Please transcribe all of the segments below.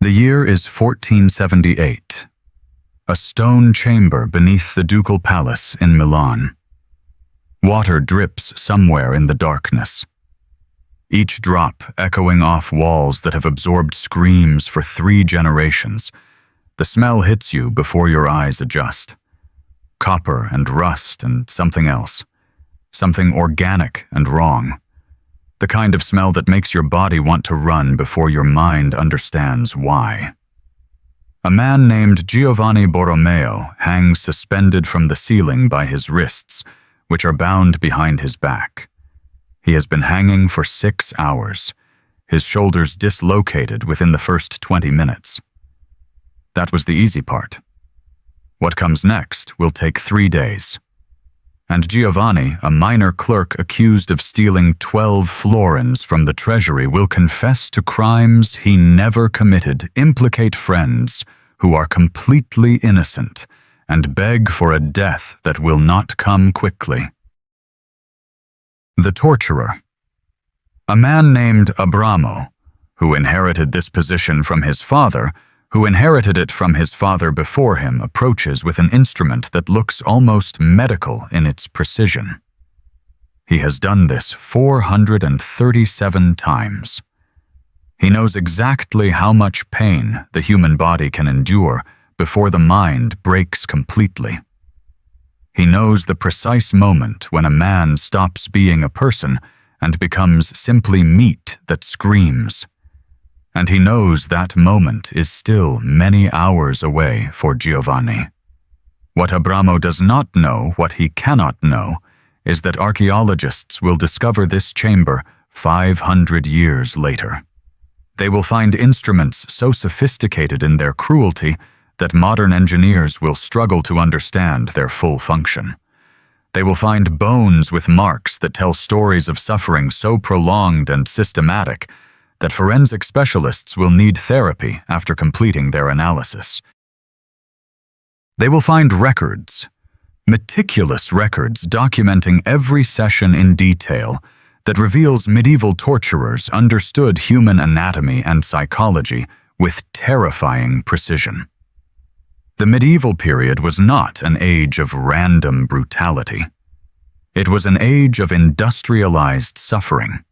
The year is 1478. A stone chamber beneath the ducal palace in Milan. Water drips somewhere in the darkness, each drop echoing off walls that have absorbed screams for 3 generations. The smell hits you before your eyes adjust. Copper and rust and something else. Something organic and wrong. The kind of smell that makes your body want to run before your mind understands why. A man named Giovanni Borromeo hangs suspended from the ceiling by his wrists, which are bound behind his back. He has been hanging for 6 hours, his shoulders dislocated within the first 20 minutes. That was the easy part. What comes next will take 3 days. And Giovanni, a minor clerk accused of stealing 12 florins from the treasury, will confess to crimes he never committed, implicate friends who are completely innocent, and beg for a death that will not come quickly. The torturer. A man named Abramo, who inherited this position from his father, before him, approaches with an instrument that looks almost medical in its precision. He has done this 437 times. He knows exactly how much pain the human body can endure before the mind breaks completely. He knows the precise moment when a man stops being a person and becomes simply meat that screams. And he knows that moment is still many hours away for Giovanni. What Abramo does not know, what he cannot know, is that archaeologists will discover this chamber 500 years later. They will find instruments so sophisticated in their cruelty that modern engineers will struggle to understand their full function. They will find bones with marks that tell stories of suffering so prolonged and systematic that forensic specialists will need therapy after completing their analysis. They will find records, meticulous records documenting every session in detail that reveals medieval torturers understood human anatomy and psychology with terrifying precision. The medieval period was not an age of random brutality. It was an age of industrialized suffering.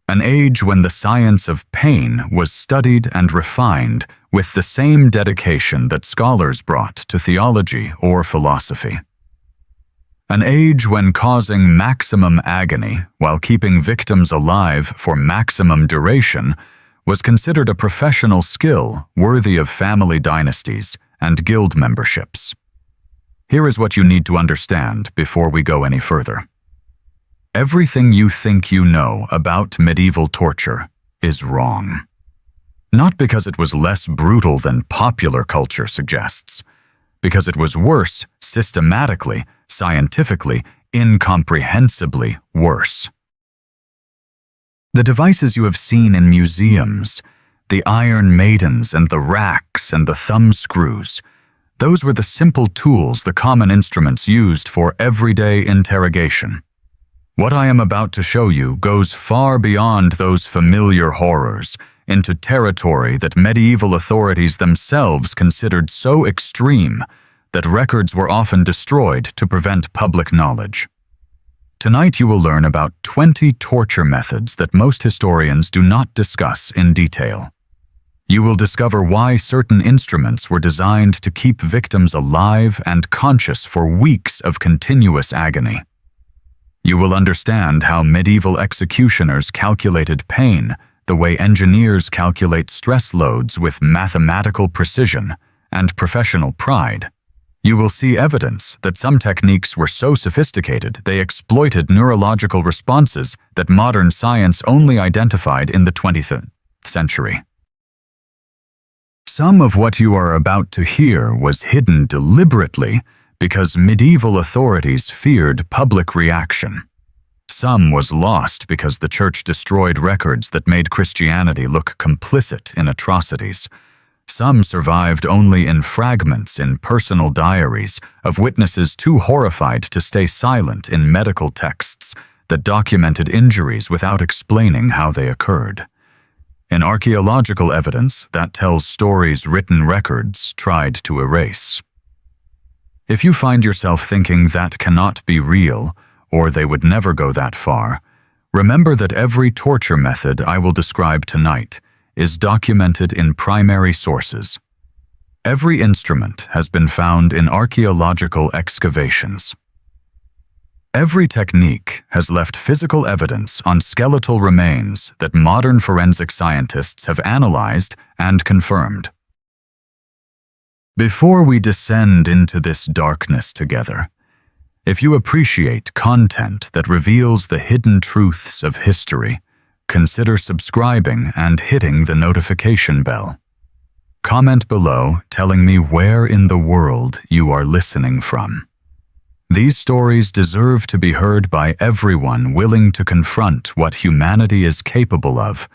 An age when the science of pain was studied and refined with the same dedication that scholars brought to theology or philosophy. An age when causing maximum agony while keeping victims alive for maximum duration was considered a professional skill worthy of family dynasties and guild memberships. Here is what you need to understand before we go any further. Everything you think you know about medieval torture is wrong. Not because it was less brutal than popular culture suggests, because it was worse, systematically, scientifically, incomprehensibly worse. The devices you have seen in museums, the iron maidens and the racks and the thumb screws, those were the simple tools the common instruments used for everyday interrogation. What I am about to show you goes far beyond those familiar horrors into territory that medieval authorities themselves considered so extreme that records were often destroyed to prevent public knowledge. Tonight you will learn about 20 torture methods that most historians do not discuss in detail. You will discover why certain instruments were designed to keep victims alive and conscious for weeks of continuous agony. You will understand how medieval executioners calculated pain the way engineers calculate stress loads with mathematical precision and professional pride. You will see evidence that some techniques were so sophisticated they exploited neurological responses that modern science only identified in the 20th century. Some of what you are about to hear was hidden deliberately because medieval authorities feared public reaction. Some was lost because the church destroyed records that made Christianity look complicit in atrocities. Some survived only in fragments in personal diaries of witnesses too horrified to stay silent in medical texts that documented injuries without explaining how they occurred. in archaeological evidence that tells stories written records tried to erase. If you find yourself thinking that cannot be real, or they would never go that far, remember that every torture method I will describe tonight is documented in primary sources. Every instrument has been found in archaeological excavations. Every technique has left physical evidence on skeletal remains that modern forensic scientists have analyzed and confirmed. Before we descend into this darkness together, if you appreciate content that reveals the hidden truths of history, consider subscribing and hitting the notification bell. Comment below telling me where in the world you are listening from. These stories deserve to be heard by everyone willing to confront what humanity is capable of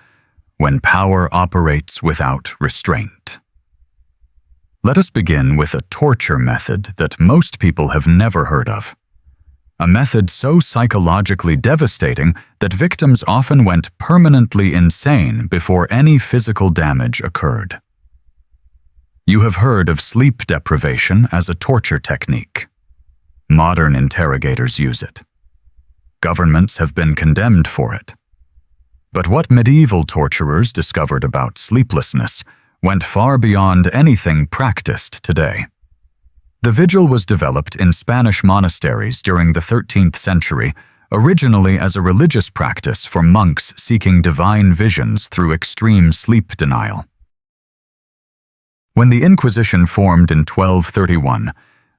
when power operates without restraint. Let us begin with a torture method that most people have never heard of. A method so psychologically devastating that victims often went permanently insane before any physical damage occurred. You have heard of sleep deprivation as a torture technique. Modern interrogators use it. Governments have been condemned for it. But what medieval torturers discovered about sleeplessness went far beyond anything practiced today. The vigil was developed in Spanish monasteries during the 13th century, originally as a religious practice for monks seeking divine visions through extreme sleep denial. When the Inquisition formed in 1231,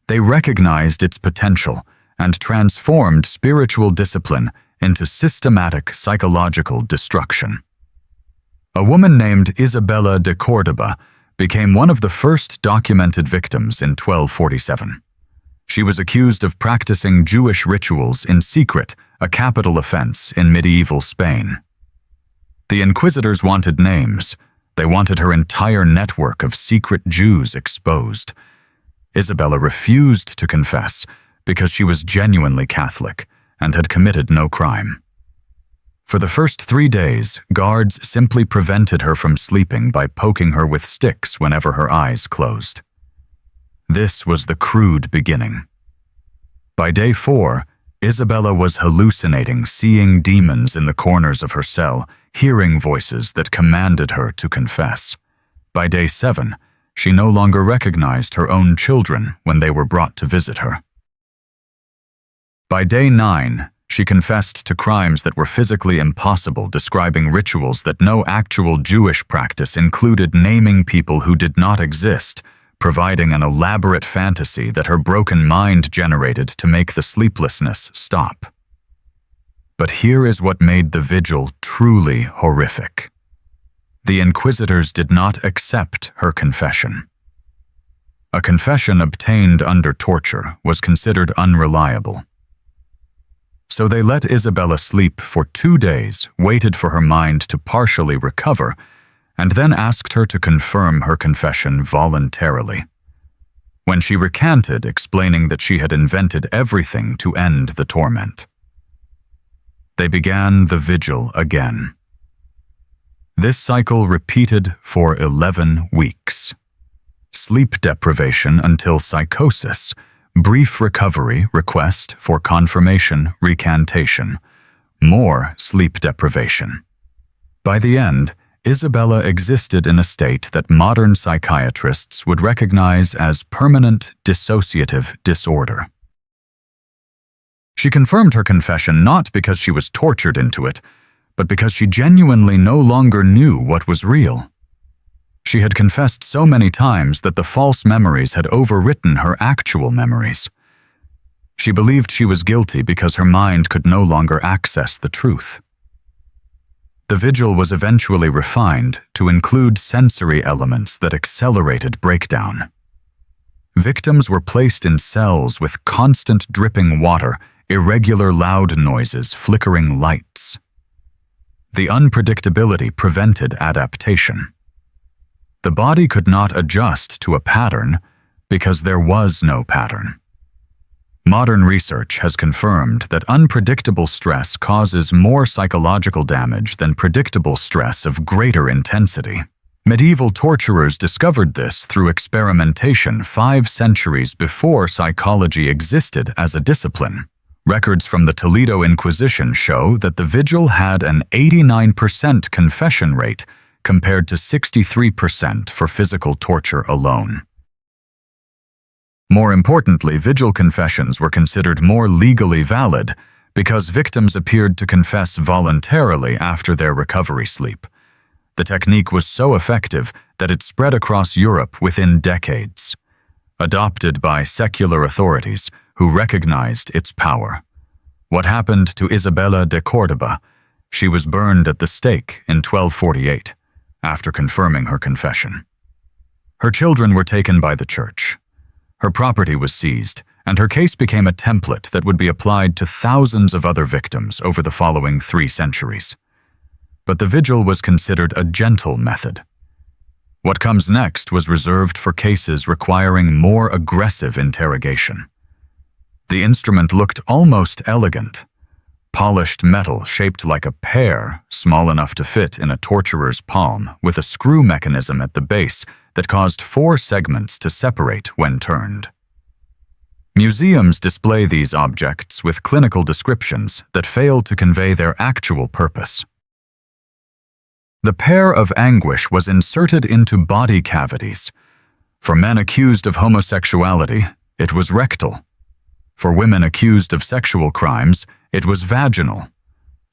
they recognized its potential and transformed spiritual discipline into systematic psychological destruction. A woman named Isabella de Córdoba became one of the first documented victims in 1247. She was accused of practicing Jewish rituals in secret, a capital offense in medieval Spain. The inquisitors wanted names. They wanted her entire network of secret Jews exposed. Isabella refused to confess because she was genuinely Catholic and had committed no crime. For the first 3 days, guards simply prevented her from sleeping by poking her with sticks whenever her eyes closed. This was the crude beginning. By day 4, Isabella was hallucinating, seeing demons in the corners of her cell, hearing voices that commanded her to confess. By day 7, she no longer recognized her own children when they were brought to visit her. By day 9, she confessed to crimes that were physically impossible, describing rituals that no actual Jewish practice included, naming people who did not exist, providing an elaborate fantasy that her broken mind generated to make the sleeplessness stop. But here is what made the vigil truly horrific. The inquisitors did not accept her confession. A confession obtained under torture was considered unreliable. So they let Isabella sleep for 2 days, waited for her mind to partially recover, and then asked her to confirm her confession voluntarily. When she recanted, explaining that she had invented everything to end the torment, they began the vigil again. This cycle repeated for 11 weeks. Sleep deprivation until psychosis, brief recovery, request for confirmation, recantation, more sleep deprivation. By the end, Isabella existed in a state that modern psychiatrists would recognize as permanent dissociative disorder. She confirmed her confession not because she was tortured into it, but because she genuinely no longer knew what was real. She had confessed so many times that the false memories had overwritten her actual memories. She believed she was guilty because her mind could no longer access the truth. The vigil was eventually refined to include sensory elements that accelerated breakdown. Victims were placed in cells with constant dripping water, irregular loud noises, flickering lights. The unpredictability prevented adaptation. The body could not adjust to a pattern because there was no pattern. Modern research has confirmed that unpredictable stress causes more psychological damage than predictable stress of greater intensity. Medieval torturers discovered this through experimentation 5 centuries before psychology existed as a discipline. Records from the Toledo Inquisition show that the Vigil had an 89% confession rate compared to 63% for physical torture alone. More importantly, Vigil confessions were considered more legally valid because victims appeared to confess voluntarily after their recovery sleep. The technique was so effective that it spread across Europe within decades, adopted by secular authorities who recognized its power. What happened to Isabella de Córdoba? She was burned at the stake in 1248 after confirming her confession. Her children were taken by the church. Her property was seized, and her case became a template that would be applied to thousands of other victims over the following 3 centuries. But the Vigil was considered a gentle method. What comes next was reserved for cases requiring more aggressive interrogation. The instrument looked almost elegant. Polished metal shaped like a pear, small enough to fit in a torturer's palm, with a screw mechanism at the base that caused 4 segments to separate when turned. Museums display these objects with clinical descriptions that fail to convey their actual purpose. The Pear of Anguish was inserted into body cavities. For men accused of homosexuality, it was rectal. For women accused of sexual crimes, it was vaginal.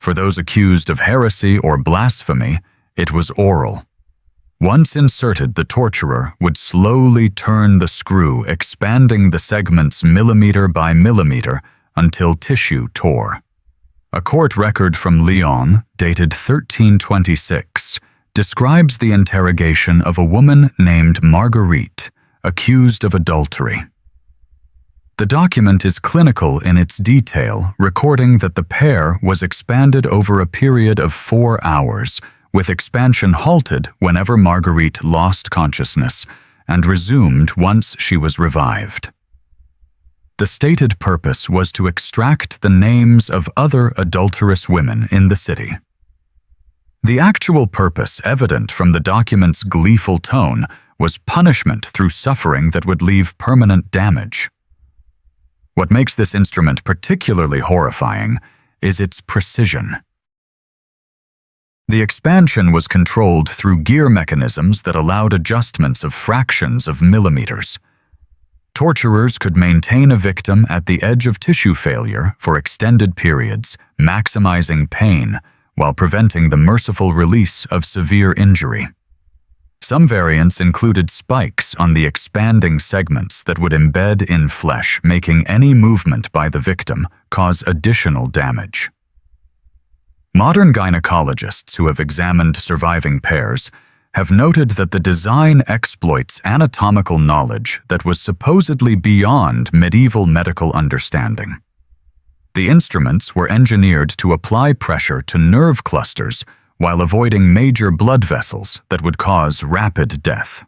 For those accused of heresy or blasphemy, it was oral. Once inserted, the torturer would slowly turn the screw, expanding the segments millimeter by millimeter until tissue tore. A court record from Lyon, dated 1326, describes the interrogation of a woman named Marguerite, accused of adultery. The document is clinical in its detail, recording that the pear was expanded over a period of 4 hours, with expansion halted whenever Marguerite lost consciousness and resumed once she was revived. The stated purpose was to extract the names of other adulterous women in the city. The actual purpose, evident from the document's gleeful tone, was punishment through suffering that would leave permanent damage. What makes this instrument particularly horrifying is its precision. The expansion was controlled through gear mechanisms that allowed adjustments of fractions of millimeters. Torturers could maintain a victim at the edge of tissue failure for extended periods, maximizing pain while preventing the merciful release of severe injury. Some variants included spikes on the expanding segments that would embed in flesh, making any movement by the victim cause additional damage. Modern gynecologists who have examined surviving pairs have noted that the design exploits anatomical knowledge that was supposedly beyond medieval medical understanding. The instruments were engineered to apply pressure to nerve clusters while avoiding major blood vessels that would cause rapid death.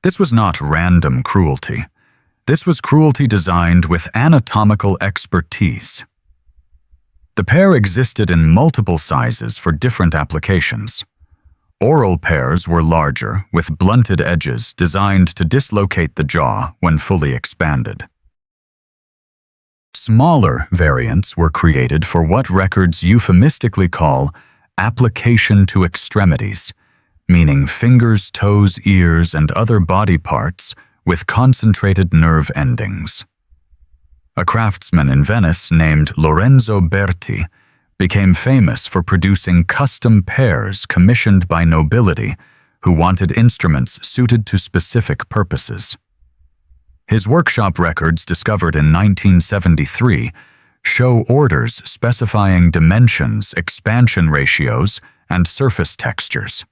This was not random cruelty. This was cruelty designed with anatomical expertise. The pear existed in multiple sizes for different applications. Oral pears were larger, with blunted edges designed to dislocate the jaw when fully expanded. Smaller variants were created for what records euphemistically call application to extremities, meaning fingers, toes, ears, and other body parts with concentrated nerve endings. A craftsman in Venice named Lorenzo Berti became famous for producing custom pears commissioned by nobility who wanted instruments suited to specific purposes. His workshop records, discovered in 1973, show orders specifying dimensions, expansion ratios, and surface textures.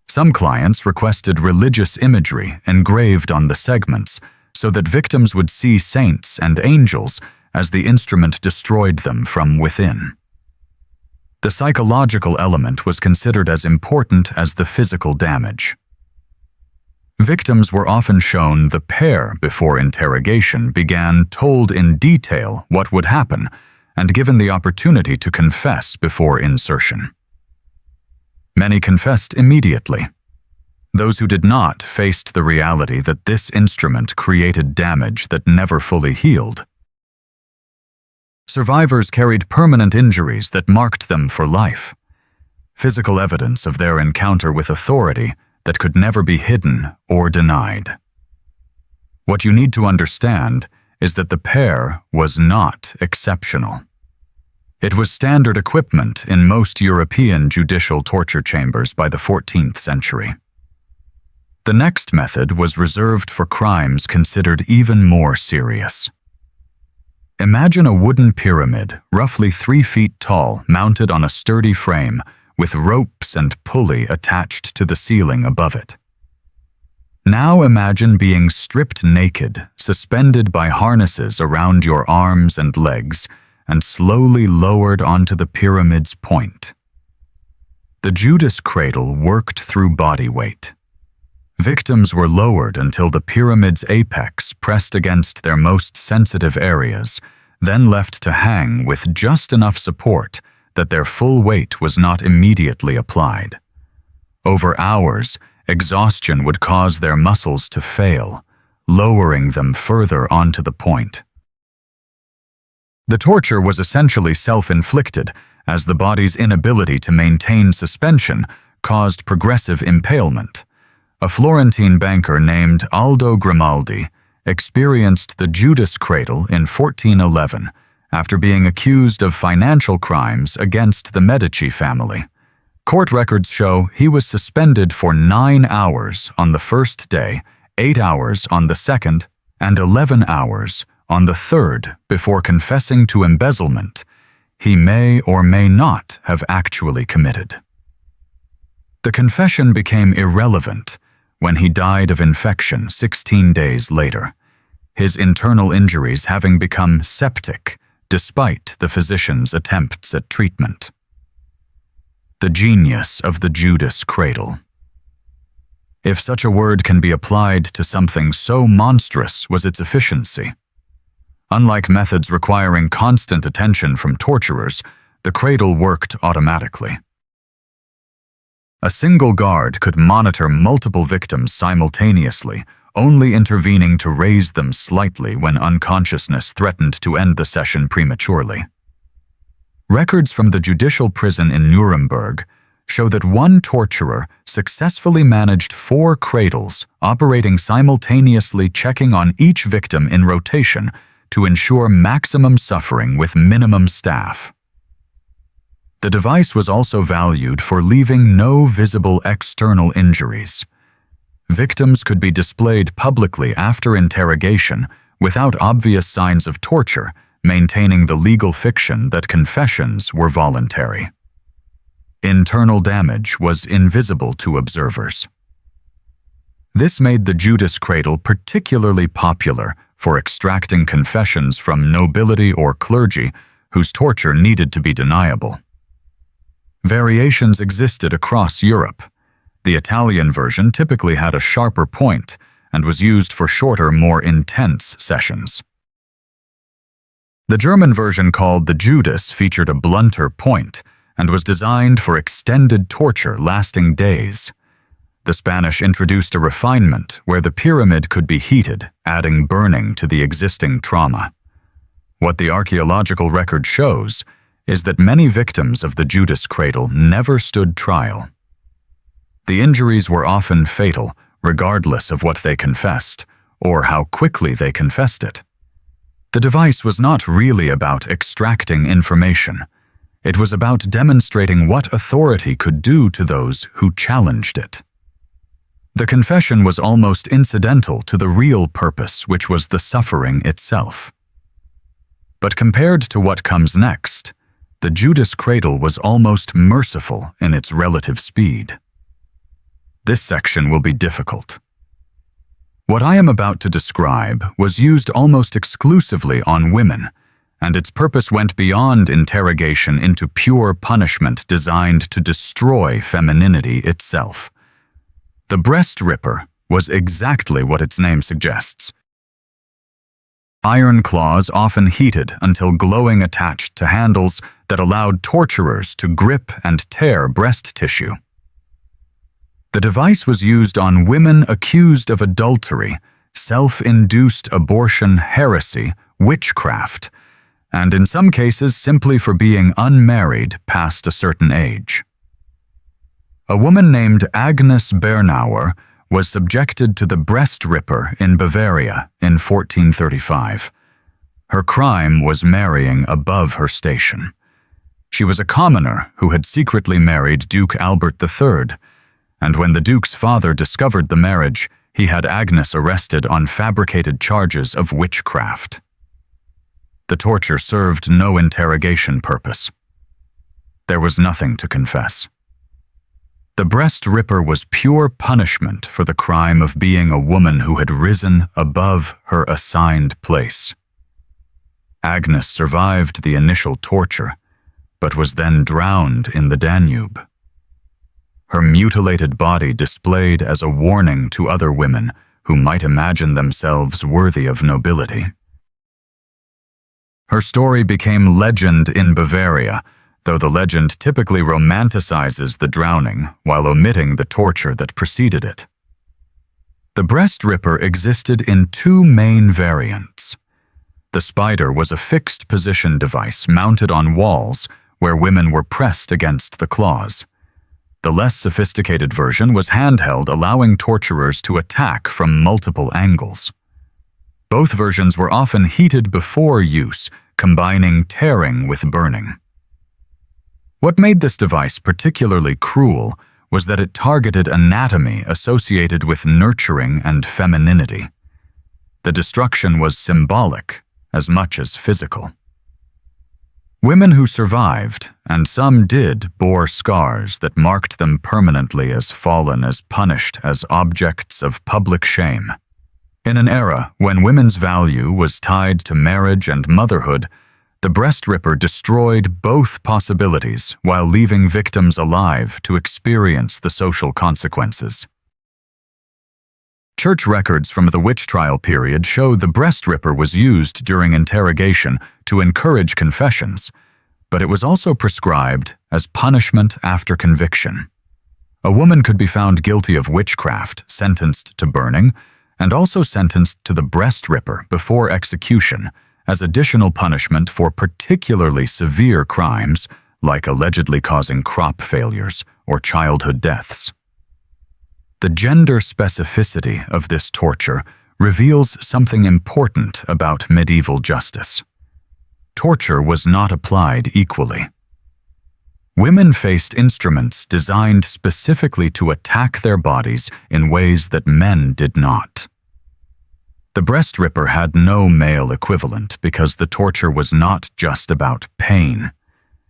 Some clients requested religious imagery engraved on the segments so that victims would see saints and angels as the instrument destroyed them from within. The psychological element was considered as important as the physical damage. Victims were often shown the pair before interrogation began, told in detail what would happen, and given the opportunity to confess before insertion. Many confessed immediately. Those who did not faced the reality that this instrument created damage that never fully healed. Survivors carried permanent injuries that marked them for life, physical evidence of their encounter with authority that could never be hidden or denied. What you need to understand is that the pair was not exceptional. It was standard equipment in most European judicial torture chambers by the 14th century. The next method was reserved for crimes considered even more serious. Imagine a wooden pyramid, roughly 3 feet tall, mounted on a sturdy frame, with ropes and pulley attached to the ceiling above it. Now imagine being stripped naked, suspended by harnesses around your arms and legs, and slowly lowered onto the pyramid's point. The Judas cradle worked through body weight. Victims were lowered until the pyramid's apex pressed against their most sensitive areas, then left to hang with just enough support that their full weight was not immediately applied. Over hours, exhaustion would cause their muscles to fail, lowering them further onto the point. The torture was essentially self-inflicted, as the body's inability to maintain suspension caused progressive impalement. A Florentine banker named Aldo Grimaldi experienced the Judas cradle in 1411 after being accused of financial crimes against the Medici family. Court records show he was suspended for 9 hours on the first day, 8 hours on the second, and 11 hours on the third before confessing to embezzlement he may or may not have actually committed. The confession became irrelevant when he died of infection 16 days later, his internal injuries having become septic despite the physician's attempts at treatment. The genius of the Judas cradle. If such a word can be applied to something so monstrous was its efficiency. Unlike methods requiring constant attention from torturers, the cradle worked automatically. A single guard could monitor multiple victims simultaneously, only intervening to raise them slightly when unconsciousness threatened to end the session prematurely. Records from the judicial prison in Nuremberg show that one torturer successfully managed 4 cradles, operating simultaneously, checking on each victim in rotation to ensure maximum suffering with minimum staff. The device was also valued for leaving no visible external injuries. Victims could be displayed publicly after interrogation without obvious signs of torture, maintaining the legal fiction that confessions were voluntary. Internal damage was invisible to observers. This made the Judas cradle particularly popular for extracting confessions from nobility or clergy whose torture needed to be deniable. Variations existed across Europe. The Italian version typically had a sharper point and was used for shorter, more intense sessions. The German version, called the Judas, featured a blunter point and was designed for extended torture lasting days. The Spanish introduced a refinement where the pyramid could be heated, adding burning to the existing trauma. What the archaeological record shows is that many victims of the Judas cradle never stood trial. The injuries were often fatal, regardless of what they confessed, or how quickly they confessed it. The device was not really about extracting information. It was about demonstrating what authority could do to those who challenged it. The confession was almost incidental to the real purpose, which was the suffering itself. But compared to what comes next, the Judas cradle was almost merciful in its relative speed. This section will be difficult. What I am about to describe was used almost exclusively on women, and its purpose went beyond interrogation into pure punishment designed to destroy femininity itself. The breast ripper, was exactly what its name suggests. Iron claws often heated until glowing attached to handles that allowed torturers to grip and tear breast tissue. The device was used on women accused of adultery, self-induced abortion, heresy, witchcraft, and in some cases simply for being unmarried past a certain age. A woman named Agnes Bernauer was subjected to the breast ripper in Bavaria in 1435. Her crime was marrying above her station. She was a commoner who had secretly married Duke Albert III, and when the Duke's father discovered the marriage, he had Agnes arrested on fabricated charges of witchcraft. The torture served no interrogation purpose. There was nothing to confess. The breast ripper was pure punishment for the crime of being a woman who had risen above her assigned place. Agnes survived the initial torture, but was then drowned in the Danube. Her mutilated body displayed as a warning to other women who might imagine themselves worthy of nobility. Her story became legend in Bavaria, though the legend typically romanticizes the drowning while omitting the torture that preceded it. The breast ripper existed in two main variants. The spider was a fixed-position device mounted on walls where women were pressed against the claws. The less sophisticated version was handheld, allowing torturers to attack from multiple angles. Both versions were often heated before use, combining tearing with burning. What made this device particularly cruel was that it targeted anatomy associated with nurturing and femininity. The destruction was symbolic as much as physical. Women who survived, and some did, bore scars that marked them permanently as fallen, as punished, as objects of public shame. In an era when women's value was tied to marriage and motherhood, the breast ripper destroyed both possibilities while leaving victims alive to experience the social consequences. Church records from the witch trial period show the breast ripper was used during interrogation to encourage confessions, but it was also prescribed as punishment after conviction. A woman could be found guilty of witchcraft, sentenced to burning, and also sentenced to the breast ripper before execution, as additional punishment for particularly severe crimes like allegedly causing crop failures or childhood deaths. The gender specificity of this torture reveals something important about medieval justice. Torture was not applied equally. Women faced instruments designed specifically to attack their bodies in ways that men did not. The breast ripper had no male equivalent because the torture was not just about pain.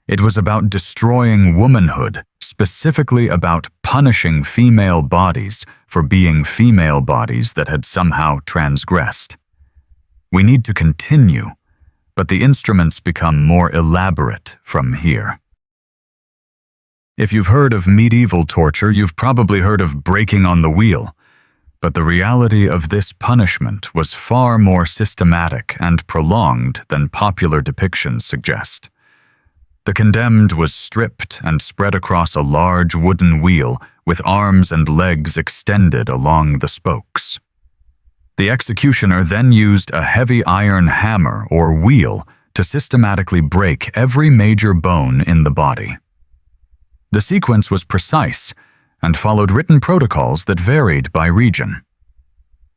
It was about destroying womanhood, specifically about punishing female bodies for being female bodies that had somehow transgressed. We need to continue, but the instruments become more elaborate from here. If you've heard of medieval torture, you've probably heard of breaking on the wheel. But the reality of this punishment was far more systematic and prolonged than popular depictions suggest. The condemned was stripped and spread across a large wooden wheel with arms and legs extended along the spokes. The executioner then used a heavy iron hammer or wheel to systematically break every major bone in the body. The sequence was precise and followed written protocols that varied by region.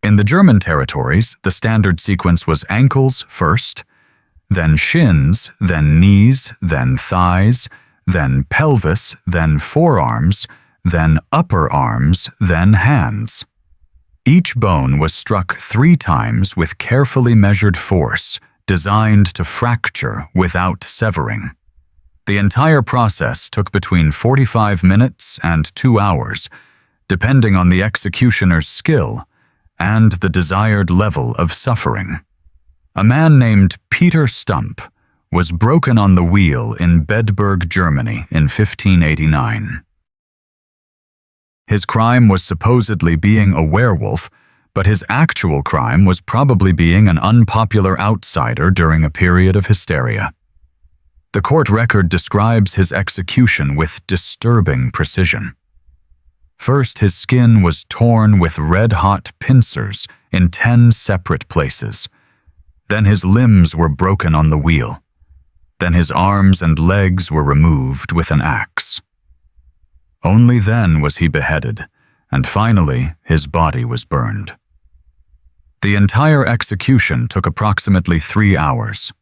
In the German territories, the standard sequence was ankles first, then shins, then knees, then thighs, then pelvis, then forearms, then upper arms, then hands. Each bone was struck 3 times with carefully measured force, designed to fracture without severing. The entire process took between 45 minutes and 2 hours, depending on the executioner's skill and the desired level of suffering. A man named Peter Stump was broken on the wheel in Bedburg, Germany in 1589. His crime was supposedly being a werewolf, but his actual crime was probably being an unpopular outsider during a period of hysteria. The court record describes his execution with disturbing precision. First, his skin was torn with red-hot pincers in 10 separate places. Then his limbs were broken on the wheel. Then his arms and legs were removed with an axe. Only then was he beheaded, and finally his body was burned. The entire execution took approximately 3 hours.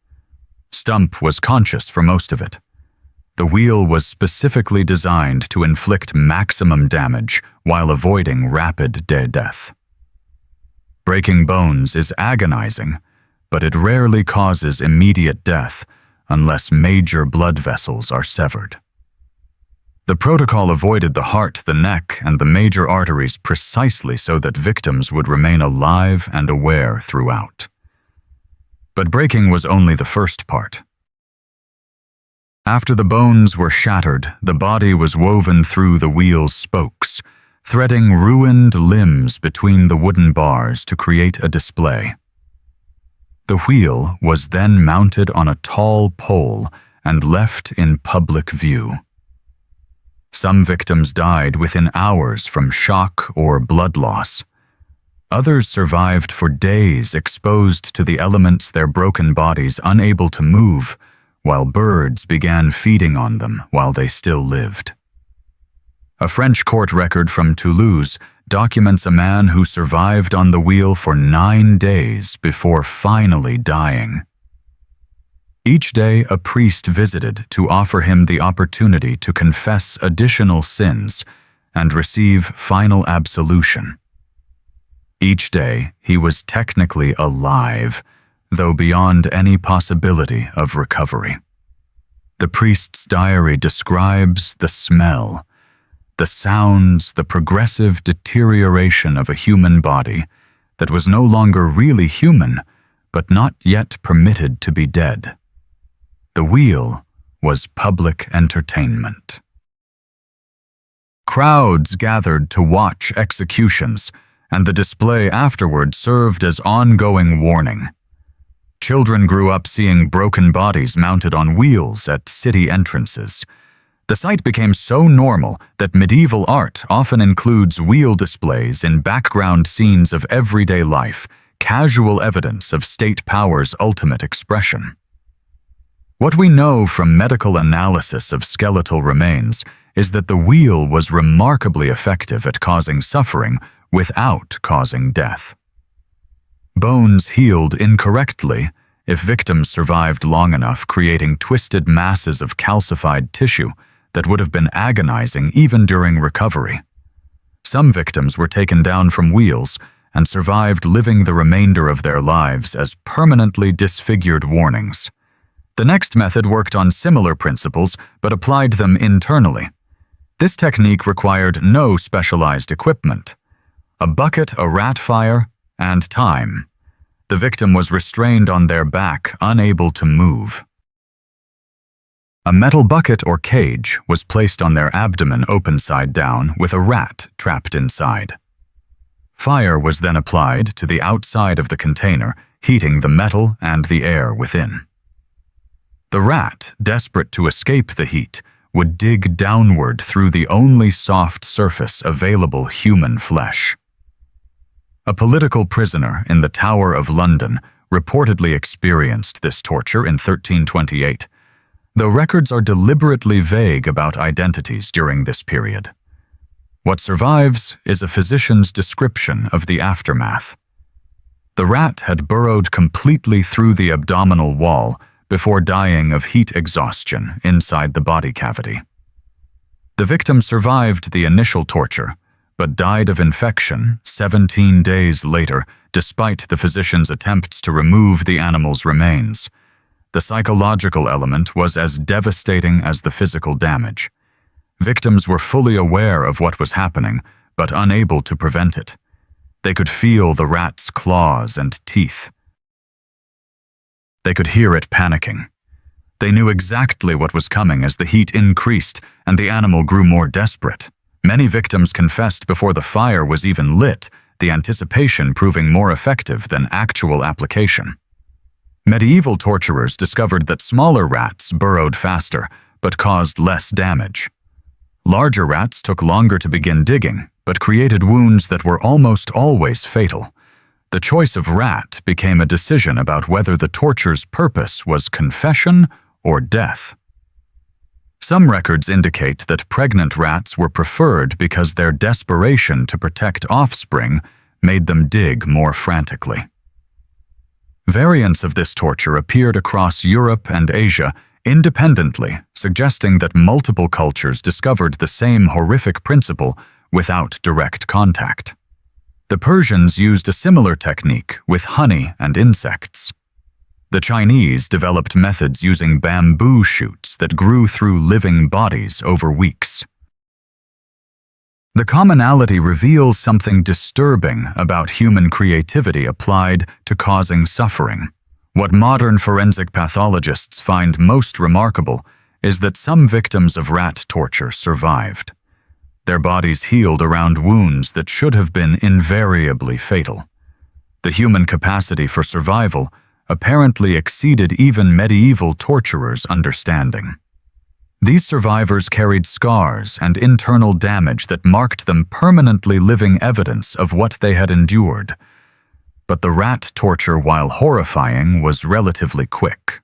Stump was conscious for most of it. The wheel was specifically designed to inflict maximum damage while avoiding rapid death. Breaking bones is agonizing, but it rarely causes immediate death unless major blood vessels are severed. The protocol avoided the heart, the neck, and the major arteries precisely so that victims would remain alive and aware throughout. But breaking was only the first part. After the bones were shattered, the body was woven through the wheel's spokes, threading ruined limbs between the wooden bars to create a display. The wheel was then mounted on a tall pole and left in public view. Some victims died within hours from shock or blood loss. Others survived for days, exposed to the elements, their broken bodies unable to move, while birds began feeding on them while they still lived. A French court record from Toulouse documents a man who survived on the wheel for 9 days before finally dying. Each day, a priest visited to offer him the opportunity to confess additional sins and receive final absolution. Each day, he was technically alive, though beyond any possibility of recovery. The priest's diary describes the smell, the sounds, the progressive deterioration of a human body that was no longer really human, but not yet permitted to be dead. The wheel was public entertainment. Crowds gathered to watch executions, and the display afterward served as ongoing warning. Children grew up seeing broken bodies mounted on wheels at city entrances. The sight became so normal that medieval art often includes wheel displays in background scenes of everyday life, casual evidence of state power's ultimate expression. What we know from medical analysis of skeletal remains is that the wheel was remarkably effective at causing suffering without causing death. Bones healed incorrectly if victims survived long enough, creating twisted masses of calcified tissue that would have been agonizing even during recovery. Some victims were taken down from wheels and survived, living the remainder of their lives as permanently disfigured warnings. The next method worked on similar principles but applied them internally. This technique required no specialized equipment. A bucket, a rat fire, and time. The victim was restrained on their back, unable to move. A metal bucket or cage was placed on their abdomen open side down with a rat trapped inside. Fire was then applied to the outside of the container, heating the metal and the air within. The rat, desperate to escape the heat, would dig downward through the only soft surface available human flesh. A political prisoner in the Tower of London reportedly experienced this torture in 1328, though records are deliberately vague about identities during this period. What survives is a physician's description of the aftermath. The rat had burrowed completely through the abdominal wall before dying of heat exhaustion inside the body cavity. The victim survived the initial torture, but died of infection 17 days later, despite the physician's attempts to remove the animal's remains. The psychological element was as devastating as the physical damage. Victims were fully aware of what was happening, but unable to prevent it. They could feel the rat's claws and teeth. They could hear it panicking. They knew exactly what was coming as the heat increased and the animal grew more desperate. Many victims confessed before the fire was even lit, the anticipation proving more effective than actual application. Medieval torturers discovered that smaller rats burrowed faster, but caused less damage. Larger rats took longer to begin digging, but created wounds that were almost always fatal. The choice of rat became a decision about whether the torture's purpose was confession or death. Some records indicate that pregnant rats were preferred because their desperation to protect offspring made them dig more frantically. Variants of this torture appeared across Europe and Asia independently, suggesting that multiple cultures discovered the same horrific principle without direct contact. The Persians used a similar technique with honey and insects. The Chinese developed methods using bamboo shoots that grew through living bodies over weeks. The commonality reveals something disturbing about human creativity applied to causing suffering. What modern forensic pathologists find most remarkable is that some victims of rat torture survived. Their bodies healed around wounds that should have been invariably fatal. The human capacity for survival apparently exceeded even medieval torturers' understanding. These survivors carried scars and internal damage that marked them permanently living evidence of what they had endured. But the rat torture, while horrifying, was relatively quick.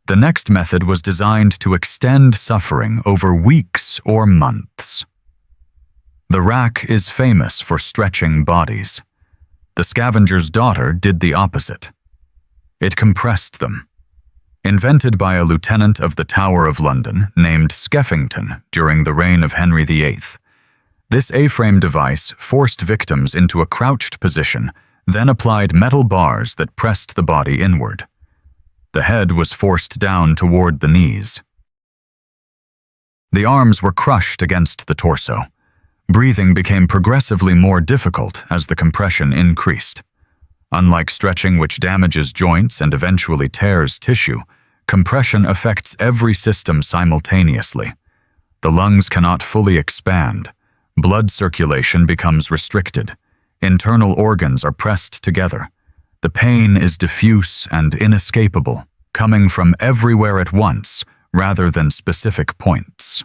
The next method was designed to extend suffering over weeks or months. The rack is famous for stretching bodies. The Scavenger's daughter did the opposite. It compressed them. Invented by a lieutenant of the Tower of London named Skeffington during the reign of Henry VIII, this A-frame device forced victims into a crouched position, then applied metal bars that pressed the body inward. The head was forced down toward the knees. The arms were crushed against the torso. Breathing became progressively more difficult as the compression increased. Unlike stretching, which damages joints and eventually tears tissue, compression affects every system simultaneously. The lungs cannot fully expand. Blood circulation becomes restricted. Internal organs are pressed together. The pain is diffuse and inescapable, coming from everywhere at once rather than specific points.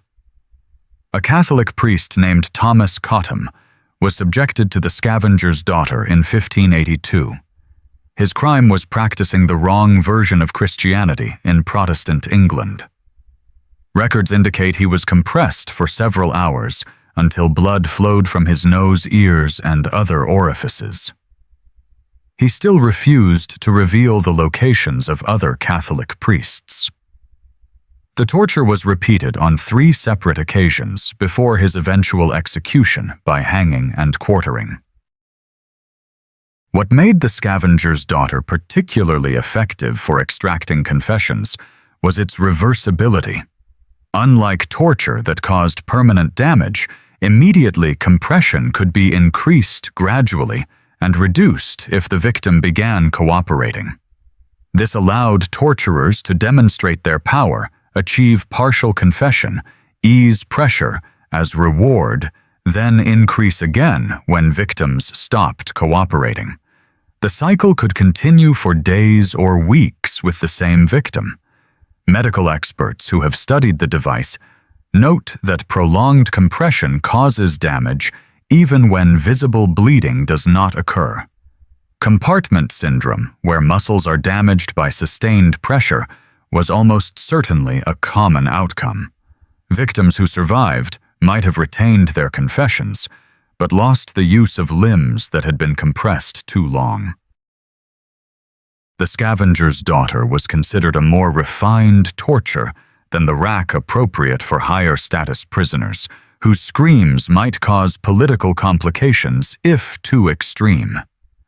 A Catholic priest named Thomas Cottam was subjected to the Scavenger's daughter in 1582. His crime was practicing the wrong version of Christianity in Protestant England. Records indicate he was compressed for several hours until blood flowed from his nose, ears, and other orifices. He still refused to reveal the locations of other Catholic priests. The torture was repeated on 3 separate occasions before his eventual execution by hanging and quartering. What made the Scavenger's daughter particularly effective for extracting confessions was its reversibility. Unlike torture that caused permanent damage, immediately compression could be increased gradually and reduced if the victim began cooperating. This allowed torturers to demonstrate their power, achieve partial confession, ease pressure as reward, then increase again when victims stopped cooperating. The cycle could continue for days or weeks with the same victim. Medical experts who have studied the device note that prolonged compression causes damage even when visible bleeding does not occur. Compartment syndrome, where muscles are damaged by sustained pressure, was almost certainly a common outcome. Victims who survived might have retained their confessions, but lost the use of limbs that had been compressed too long. The Scavenger's daughter was considered a more refined torture than the rack appropriate for higher status prisoners, whose screams might cause political complications if too extreme.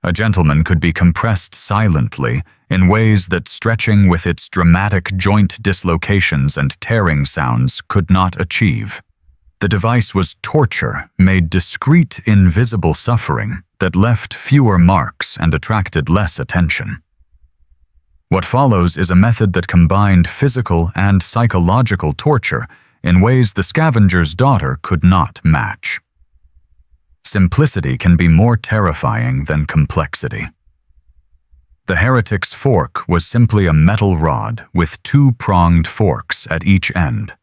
A gentleman could be compressed silently in ways that stretching with its dramatic joint dislocations and tearing sounds could not achieve. The device was torture made discreet, invisible suffering that left fewer marks and attracted less attention. What follows is a method that combined physical and psychological torture in ways the scavenger's daughter could not match. Simplicity can be more terrifying than complexity. The heretic's fork was simply a metal rod with two pronged forks at each end.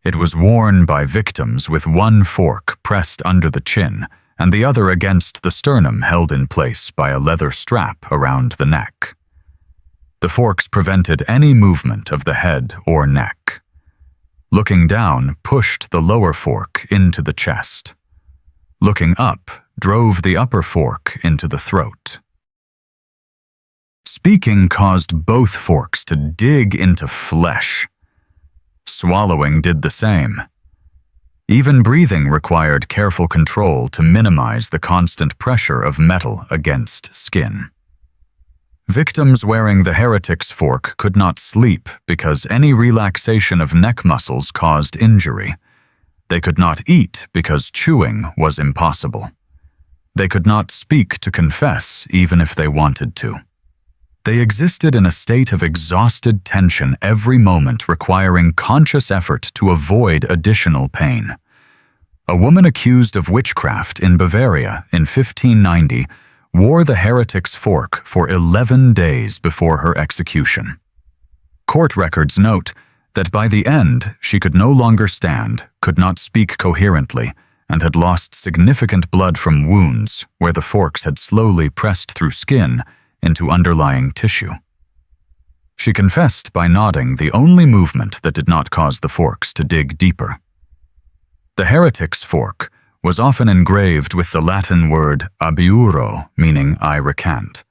It was worn by victims with one fork pressed under the chin and the other against the sternum, held in place by a leather strap around the neck. The forks prevented any movement of the head or neck. Looking down pushed the lower fork into the chest. Looking up drove the upper fork into the throat. Speaking caused both forks to dig into flesh. Swallowing did the same. Even breathing required careful control to minimize the constant pressure of metal against skin. Victims wearing the heretic's fork could not sleep because any relaxation of neck muscles caused injury. They could not eat because chewing was impossible. They could not speak to confess even if they wanted to. They existed in a state of exhausted tension every moment, requiring conscious effort to avoid additional pain. A woman accused of witchcraft in Bavaria in 1590 wore the heretic's fork for 11 days before her execution. Court records note that by the end she could no longer stand, could not speak coherently, and had lost significant blood from wounds where the forks had slowly pressed through skin into underlying tissue. She confessed by nodding, the only movement that did not cause the forks to dig deeper. The heretic's fork was often engraved with the Latin word abiuro, meaning I recant.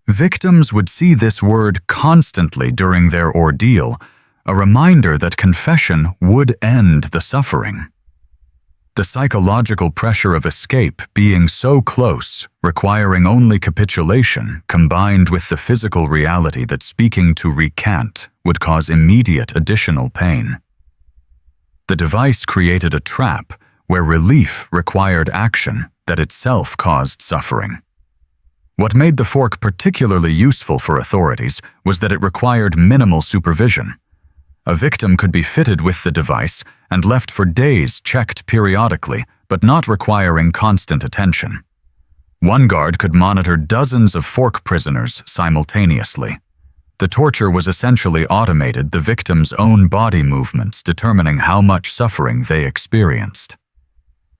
Victims would see this word constantly during their ordeal, a reminder that confession would end the suffering. The psychological pressure of escape being so close, requiring only capitulation, combined with the physical reality that speaking to recant would cause immediate additional pain. The device created a trap where relief required action that itself caused suffering. What made the fork particularly useful for authorities was that it required minimal supervision. A victim could be fitted with the device and left for days, checked periodically, but not requiring constant attention. One guard could monitor dozens of fork prisoners simultaneously. The torture was essentially automated, the victim's own body movements determining how much suffering they experienced.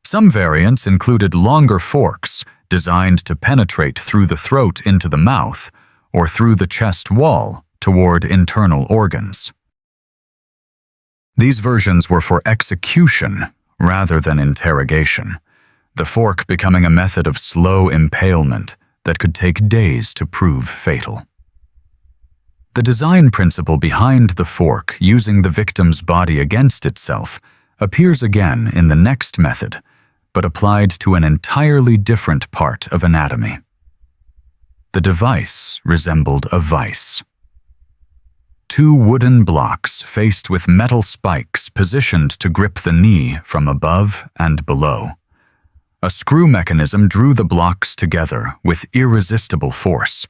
Some variants included longer forks designed to penetrate through the throat into the mouth or through the chest wall toward internal organs. These versions were for execution rather than interrogation, the fork becoming a method of slow impalement that could take days to prove fatal. The design principle behind the fork using the victim's body against itself appears again in the next method, but applied to an entirely different part of anatomy. The device resembled a vice. Two wooden blocks faced with metal spikes positioned to grip the knee from above and below. A screw mechanism drew the blocks together with irresistible force.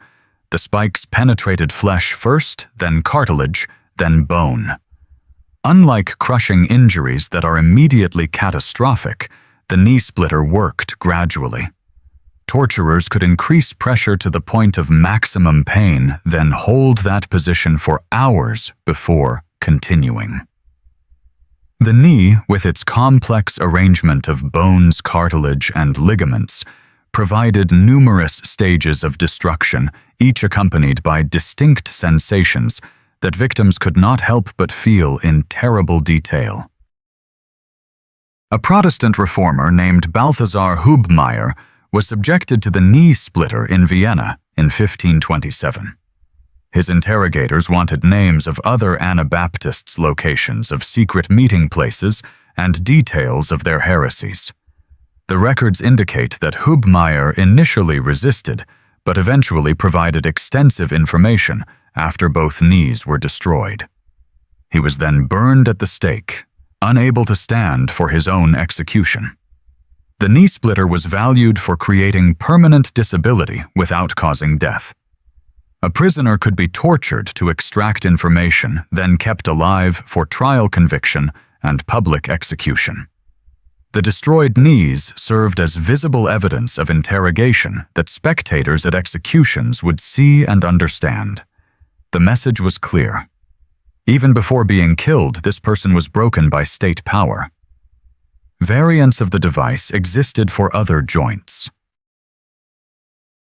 The spikes penetrated flesh first, then cartilage, then bone. Unlike crushing injuries that are immediately catastrophic, the knee splitter worked gradually. Torturers could increase pressure to the point of maximum pain, then hold that position for hours before continuing. The knee, with its complex arrangement of bones, cartilage, and ligaments, provided numerous stages of destruction, each accompanied by distinct sensations that victims could not help but feel in terrible detail. A Protestant reformer named Balthasar Hubmaier was subjected to the knee splitter in Vienna in 1527. His interrogators wanted names of other Anabaptists' locations of secret meeting places and details of their heresies. The records indicate that Hubmaier initially resisted, but eventually provided extensive information after both knees were destroyed. He was then burned at the stake, unable to stand for his own execution. The knee splitter was valued for creating permanent disability without causing death. A prisoner could be tortured to extract information, then kept alive for trial conviction and public execution. The destroyed knees served as visible evidence of interrogation that spectators at executions would see and understand. The message was clear. Even before being killed, this person was broken by state power. Variants of the device existed for other joints.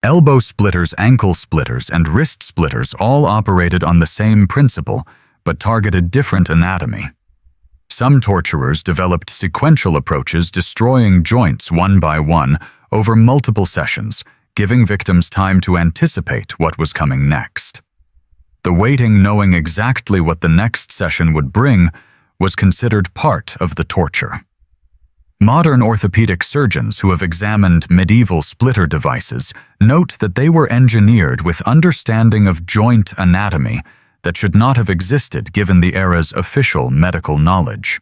Elbow splitters, ankle splitters, and wrist splitters all operated on the same principle, but targeted different anatomy. Some torturers developed sequential approaches, destroying joints one by one over multiple sessions, giving victims time to anticipate what was coming next. The waiting, knowing exactly what the next session would bring, was considered part of the torture. Modern orthopedic surgeons who have examined medieval splitter devices note that they were engineered with understanding of joint anatomy that should not have existed given the era's official medical knowledge.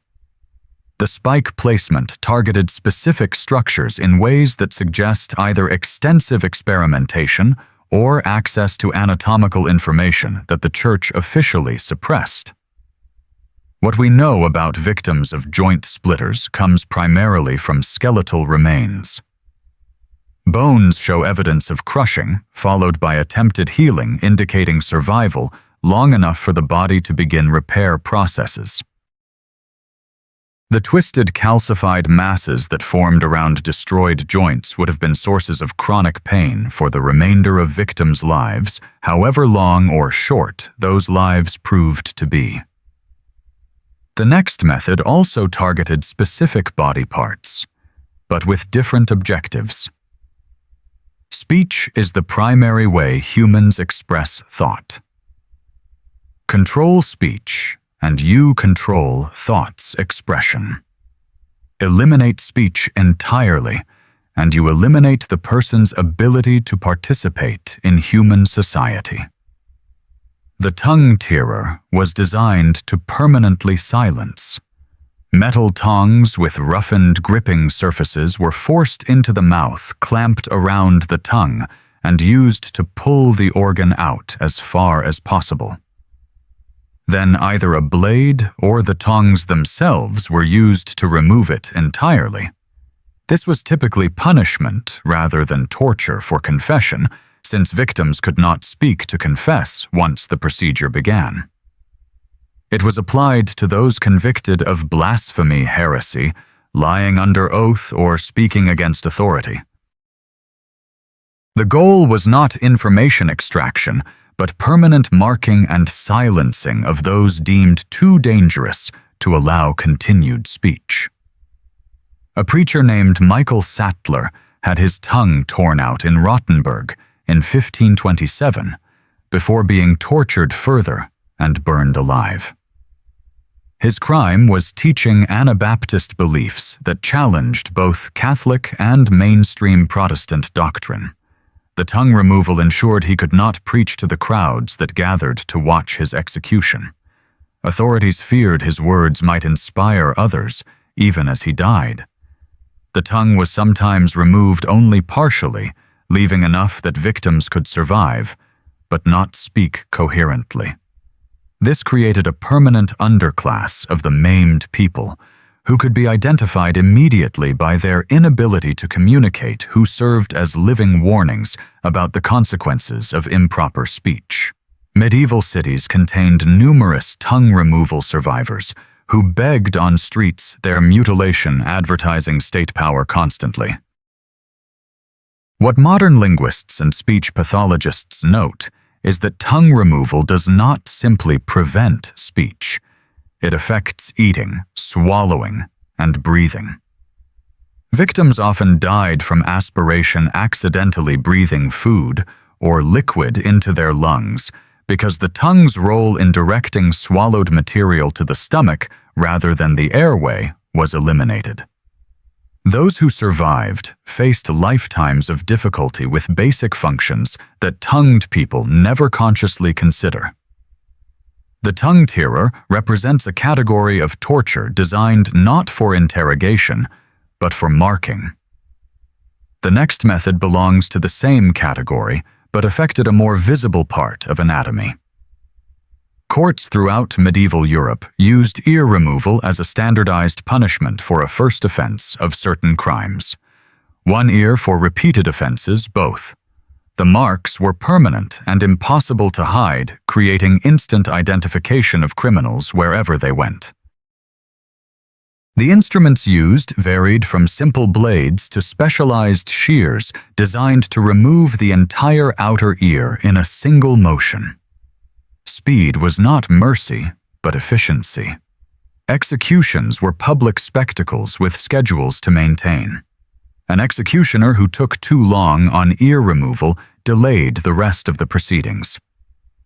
The spike placement targeted specific structures in ways that suggest either extensive experimentation or access to anatomical information that the Church officially suppressed. What we know about victims of joint splitters comes primarily from skeletal remains. Bones show evidence of crushing, followed by attempted healing indicating survival long enough for the body to begin repair processes. The twisted, calcified masses that formed around destroyed joints would have been sources of chronic pain for the remainder of victims' lives, however long or short those lives proved to be. The next method also targeted specific body parts, but with different objectives. Speech is the primary way humans express thought. Control speech, and you control thought's expression. Eliminate speech entirely, and you eliminate the person's ability to participate in human society. The tongue-tearer was designed to permanently silence. Metal tongs with roughened gripping surfaces were forced into the mouth, clamped around the tongue, and used to pull the organ out as far as possible. Then either a blade or the tongs themselves were used to remove it entirely. This was typically punishment rather than torture for confession, since victims could not speak to confess once the procedure began. It was applied to those convicted of blasphemy, heresy, lying under oath, or speaking against authority. The goal was not information extraction, but permanent marking and silencing of those deemed too dangerous to allow continued speech. A preacher named Michael Sattler had his tongue torn out in Rottenburg in 1527 before being tortured further and burned alive. His crime was teaching Anabaptist beliefs that challenged both Catholic and mainstream Protestant doctrine. The tongue removal ensured he could not preach to the crowds that gathered to watch his execution. Authorities feared his words might inspire others, even as he died. The tongue was sometimes removed only partially, leaving enough that victims could survive, but not speak coherently. This created a permanent underclass of the maimed people, who could be identified immediately by their inability to communicate, who served as living warnings about the consequences of improper speech. Medieval cities contained numerous tongue removal survivors who begged on streets their mutilation, advertising state power constantly. What modern linguists and speech pathologists note is that tongue removal does not simply prevent speech. It affects eating, swallowing, and breathing. Victims often died from aspiration, accidentally breathing food or liquid into their lungs because the tongue's role in directing swallowed material to the stomach rather than the airway was eliminated. Those who survived faced lifetimes of difficulty with basic functions that tongued people never consciously consider. The tongue-tearer represents a category of torture designed not for interrogation, but for marking. The next method belongs to the same category, but affected a more visible part of anatomy. Courts throughout medieval Europe used ear removal as a standardized punishment for a first offense of certain crimes. One ear for repeated offenses, both. The marks were permanent and impossible to hide, creating instant identification of criminals wherever they went. The instruments used varied from simple blades to specialized shears designed to remove the entire outer ear in a single motion. Speed was not mercy, but efficiency. Executions were public spectacles with schedules to maintain. An executioner who took too long on ear removal delayed the rest of the proceedings.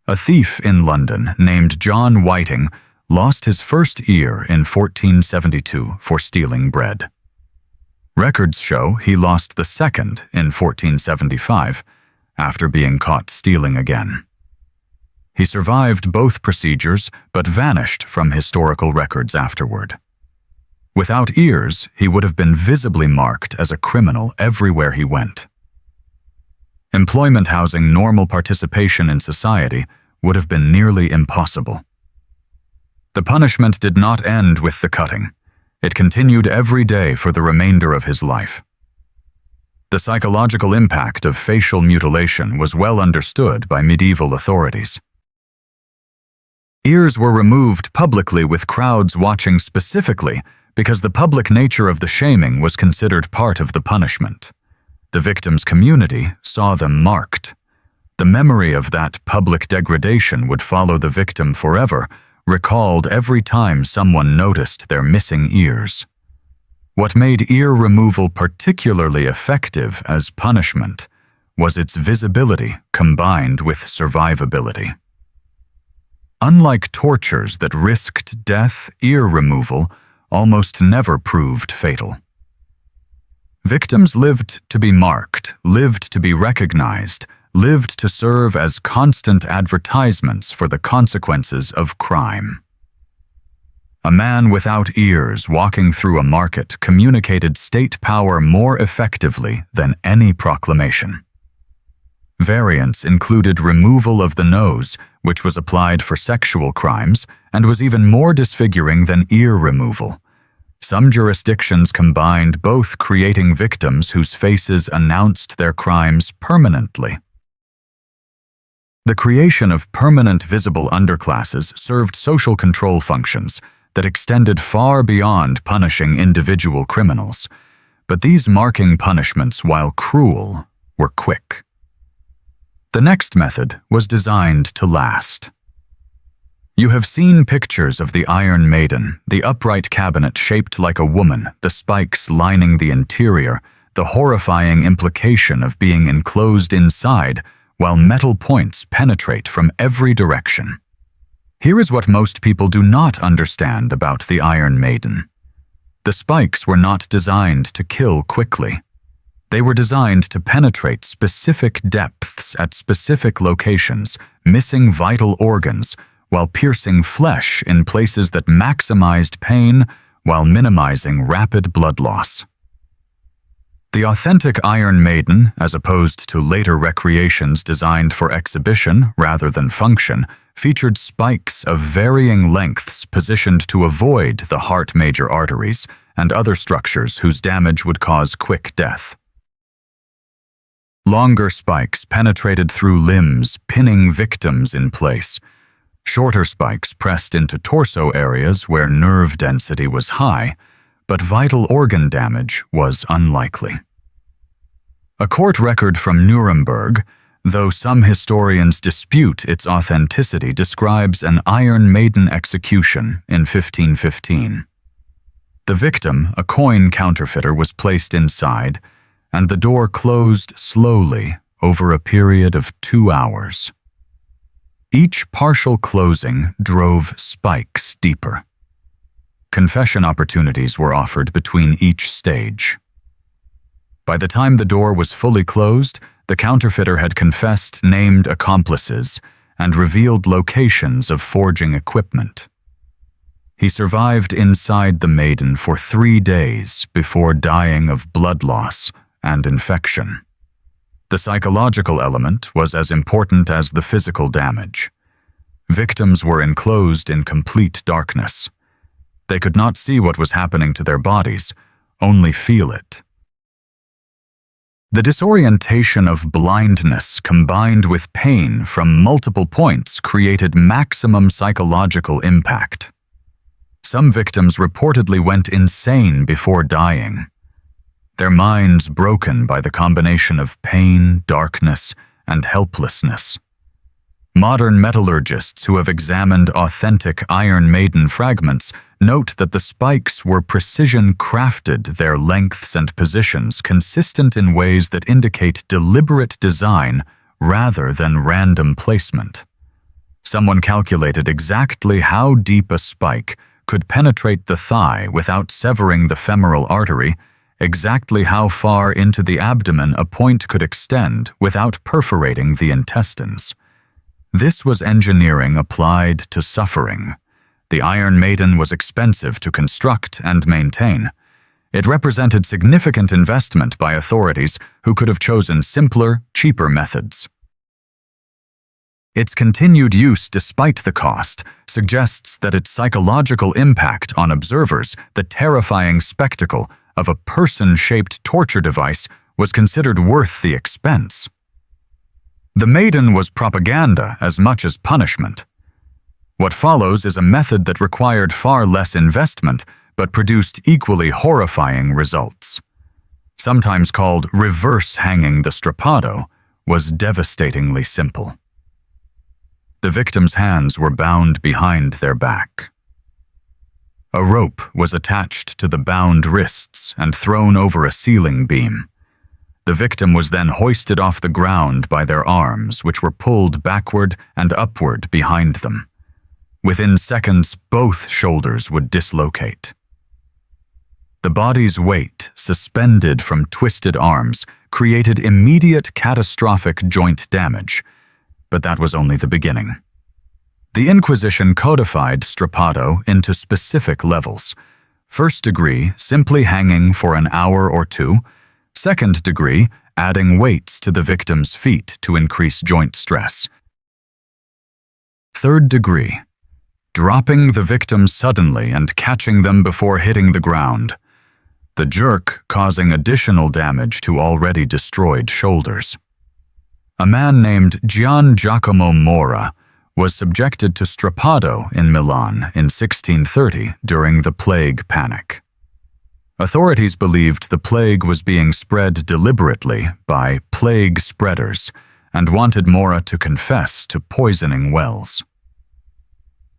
A thief in London named John Whiting lost his first ear in 1472 for stealing bread. Records show he lost the second in 1475 after being caught stealing again. He survived both procedures but vanished from historical records afterward. Without ears, he would have been visibly marked as a criminal everywhere he went. Employment housing normal participation in society would have been nearly impossible. The punishment did not end with the cutting. It continued every day for the remainder of his life. The psychological impact of facial mutilation was well understood by medieval authorities. Ears were removed publicly with crowds watching specifically because the public nature of the shaming was considered part of the punishment. The victim's community saw them marked. The memory of that public degradation would follow the victim forever, recalled every time someone noticed their missing ears. What made ear removal particularly effective as punishment was its visibility combined with survivability. Unlike tortures that risked death, ear removal almost never proved fatal. Victims lived to be marked, lived to be recognized, lived to serve as constant advertisements for the consequences of crime. A man without ears walking through a market communicated state power more effectively than any proclamation. Variants included removal of the nose, which was applied for sexual crimes and was even more disfiguring than ear removal. Some jurisdictions combined both, creating victims whose faces announced their crimes permanently. The creation of permanent visible underclasses served social control functions that extended far beyond punishing individual criminals, but these marking punishments, while cruel, were quick. The next method was designed to last. You have seen pictures of the Iron Maiden, the upright cabinet shaped like a woman, the spikes lining the interior, the horrifying implication of being enclosed inside while metal points penetrate from every direction. Here is what most people do not understand about the Iron Maiden. The spikes were not designed to kill quickly. They were designed to penetrate specific depths at specific locations, missing vital organs, while piercing flesh in places that maximized pain while minimizing rapid blood loss. The authentic Iron Maiden, as opposed to later recreations designed for exhibition rather than function, featured spikes of varying lengths positioned to avoid the heart major arteries and other structures whose damage would cause quick death. Longer spikes penetrated through limbs, pinning victims in place. Shorter spikes pressed into torso areas where nerve density was high, but vital organ damage was unlikely. A court record from Nuremberg, though some historians dispute its authenticity, describes an Iron Maiden execution in 1515. The victim, a coin counterfeiter, was placed inside, and the door closed slowly over a period of 2 hours. Each partial closing drove spikes deeper. Confession opportunities were offered between each stage. By the time the door was fully closed, the counterfeiter had confessed named accomplices and revealed locations of forging equipment. He survived inside the Maiden for 3 days before dying of blood loss and infection. The psychological element was as important as the physical damage. Victims were enclosed in complete darkness. They could not see what was happening to their bodies, only feel it. The disorientation of blindness combined with pain from multiple points created maximum psychological impact. Some victims reportedly went insane before dying, their minds broken by the combination of pain, darkness, and helplessness. Modern metallurgists who have examined authentic Iron Maiden fragments note that the spikes were precision-crafted, their lengths and positions consistent in ways that indicate deliberate design rather than random placement. Someone calculated exactly how deep a spike could penetrate the thigh without severing the femoral artery, exactly how far into the abdomen a point could extend without perforating the intestines. This was engineering applied to suffering. The Iron Maiden was expensive to construct and maintain. It represented significant investment by authorities who could have chosen simpler, cheaper methods. Its continued use despite the cost suggests that its psychological impact on observers, the terrifying spectacle of a person-shaped torture device, was considered worth the expense. The Maiden was propaganda as much as punishment. What follows is a method that required far less investment but produced equally horrifying results. Sometimes called reverse hanging, the strappado was devastatingly simple. The victim's hands were bound behind their back. A rope was attached to the bound wrists and thrown over a ceiling beam. The victim was then hoisted off the ground by their arms, which were pulled backward and upward behind them. Within seconds, both shoulders would dislocate. The body's weight, suspended from twisted arms, created immediate catastrophic joint damage, but that was only the beginning. The Inquisition codified strappado into specific levels. First degree, simply hanging for an hour or two. Second degree, adding weights to the victim's feet to increase joint stress. Third degree, dropping the victim suddenly and catching them before hitting the ground. The jerk causing additional damage to already destroyed shoulders. A man named Gian Giacomo Mora was subjected to strappado in Milan in 1630 during the Plague Panic. Authorities believed the plague was being spread deliberately by plague spreaders and wanted Mora to confess to poisoning wells.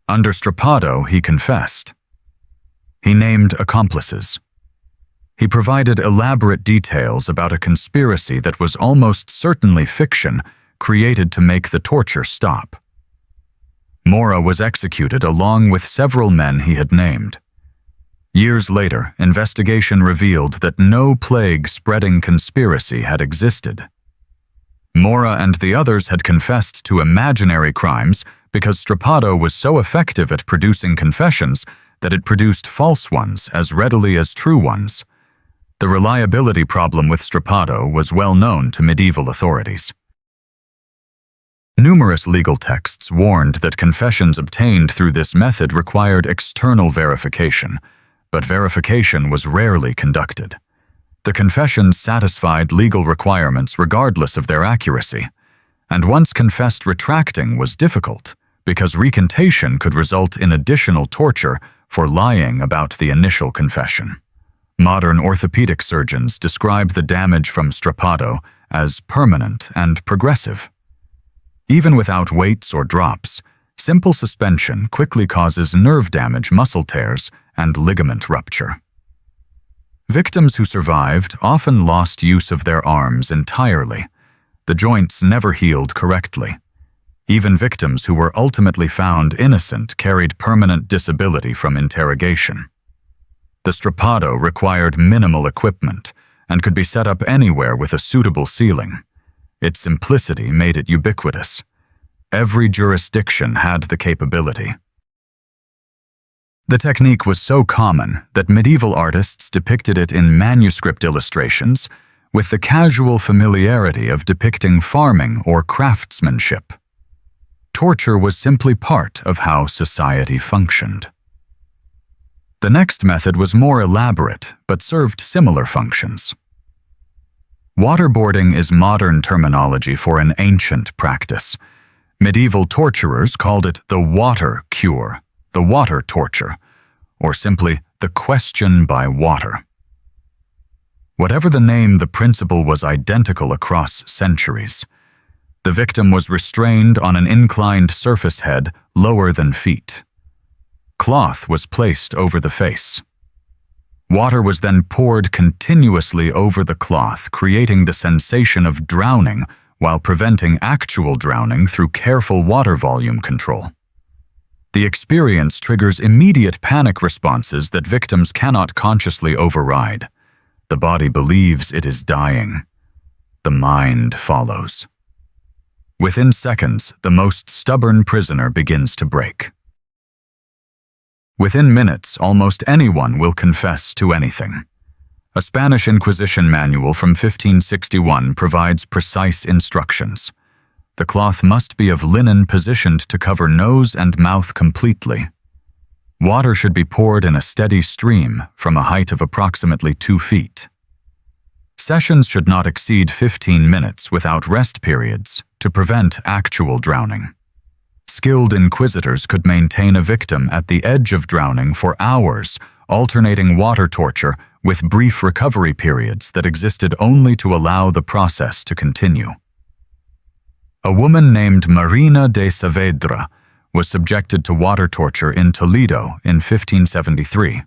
Under strappado, he confessed. He named accomplices. He provided elaborate details about a conspiracy that was almost certainly fiction, created to make the torture stop. Mora was executed along with several men he had named. Years later, investigation revealed that no plague-spreading conspiracy had existed. Mora and the others had confessed to imaginary crimes because strappado was so effective at producing confessions that it produced false ones as readily as true ones. The reliability problem with strappado was well known to medieval authorities. Numerous legal texts warned that confessions obtained through this method required external verification, but verification was rarely conducted. The confessions satisfied legal requirements regardless of their accuracy, and once confessed, retracting was difficult because recantation could result in additional torture for lying about the initial confession. Modern orthopedic surgeons describe the damage from strappado as permanent and progressive. Even without weights or drops, simple suspension quickly causes nerve damage, muscle tears, and ligament rupture. Victims who survived often lost use of their arms entirely. The joints never healed correctly. Even victims who were ultimately found innocent carried permanent disability from interrogation. The strappado required minimal equipment and could be set up anywhere with a suitable ceiling. Its simplicity made it ubiquitous. Every jurisdiction had the capability. The technique was so common that medieval artists depicted it in manuscript illustrations, with the casual familiarity of depicting farming or craftsmanship. Torture was simply part of how society functioned. The next method was more elaborate, but served similar functions. Waterboarding is modern terminology for an ancient practice. Medieval torturers called it the water cure, the water torture, or simply the question by water. Whatever the name, the principle was identical across centuries. The victim was restrained on an inclined surface head lower than feet. Cloth was placed over the face. Water was then poured continuously over the cloth, creating the sensation of drowning while preventing actual drowning through careful water volume control. The experience triggers immediate panic responses that victims cannot consciously override. The body believes it is dying. The mind follows. Within seconds, the most stubborn prisoner begins to break. Within minutes, almost anyone will confess to anything. A Spanish Inquisition manual from 1561 provides precise instructions. The cloth must be of linen positioned to cover nose and mouth completely. Water should be poured in a steady stream from a height of approximately 2 feet. Sessions should not exceed 15 minutes without rest periods to prevent actual drowning. Skilled inquisitors could maintain a victim at the edge of drowning for hours, alternating water torture with brief recovery periods that existed only to allow the process to continue. A woman named Marina de Saavedra was subjected to water torture in Toledo in 1573.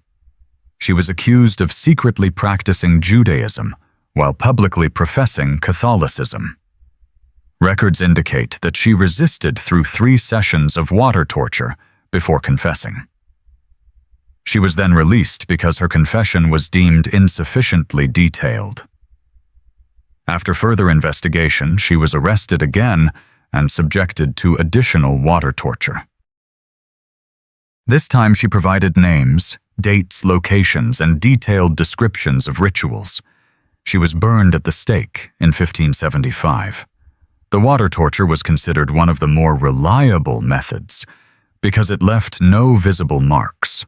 She was accused of secretly practicing Judaism while publicly professing Catholicism. Records indicate that she resisted through 3 sessions of water torture before confessing. She was then released because her confession was deemed insufficiently detailed. After further investigation, she was arrested again and subjected to additional water torture. This time she provided names, dates, locations, and detailed descriptions of rituals. She was burned at the stake in 1575. The water torture was considered one of the more reliable methods because it left no visible marks.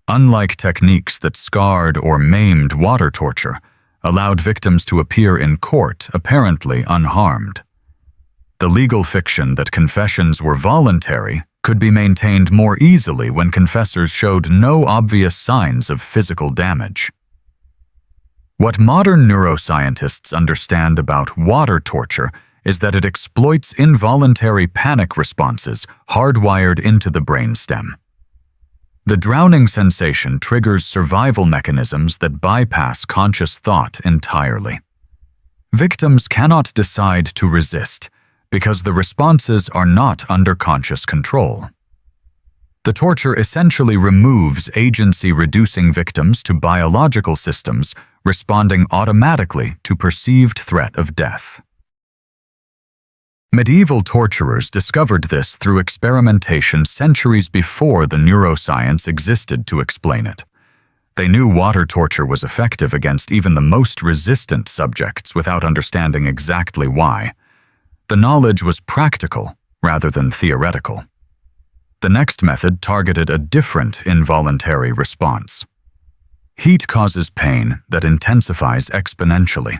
Unlike techniques that scarred or maimed, water torture allowed victims to appear in court apparently unharmed. The legal fiction that confessions were voluntary could be maintained more easily when confessors showed no obvious signs of physical damage. What modern neuroscientists understand about water torture is that it exploits involuntary panic responses hardwired into the brainstem. The drowning sensation triggers survival mechanisms that bypass conscious thought entirely. Victims cannot decide to resist because the responses are not under conscious control. The torture essentially removes agency, reducing victims to biological systems responding automatically to perceived threat of death. Medieval torturers discovered this through experimentation centuries before the neuroscience existed to explain it. They knew water torture was effective against even the most resistant subjects without understanding exactly why. The knowledge was practical rather than theoretical. The next method targeted a different involuntary response. Heat causes pain that intensifies exponentially.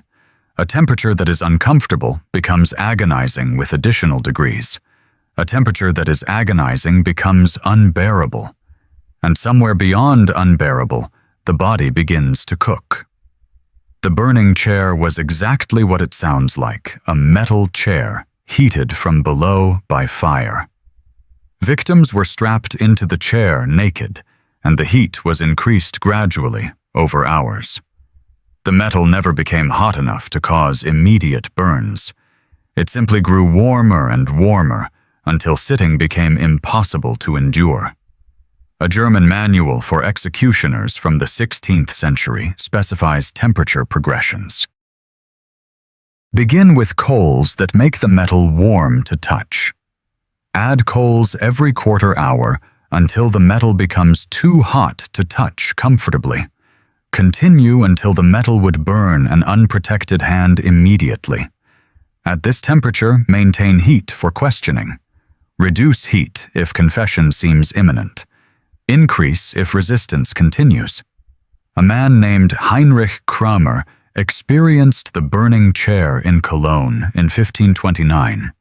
A temperature that is uncomfortable becomes agonizing with additional degrees. A temperature that is agonizing becomes unbearable. And somewhere beyond unbearable, the body begins to cook. The burning chair was exactly what it sounds like, a metal chair heated from below by fire. Victims were strapped into the chair naked, and the heat was increased gradually over hours. The metal never became hot enough to cause immediate burns. It simply grew warmer and warmer until sitting became impossible to endure. A German manual for executioners from the 16th century specifies temperature progressions. Begin with coals that make the metal warm to touch. Add coals every quarter hour until the metal becomes too hot to touch comfortably. Continue until the metal would burn an unprotected hand immediately. At this temperature, maintain heat for questioning. Reduce heat if confession seems imminent. Increase if resistance continues. A man named Heinrich Kramer experienced the burning chair in Cologne in 1529.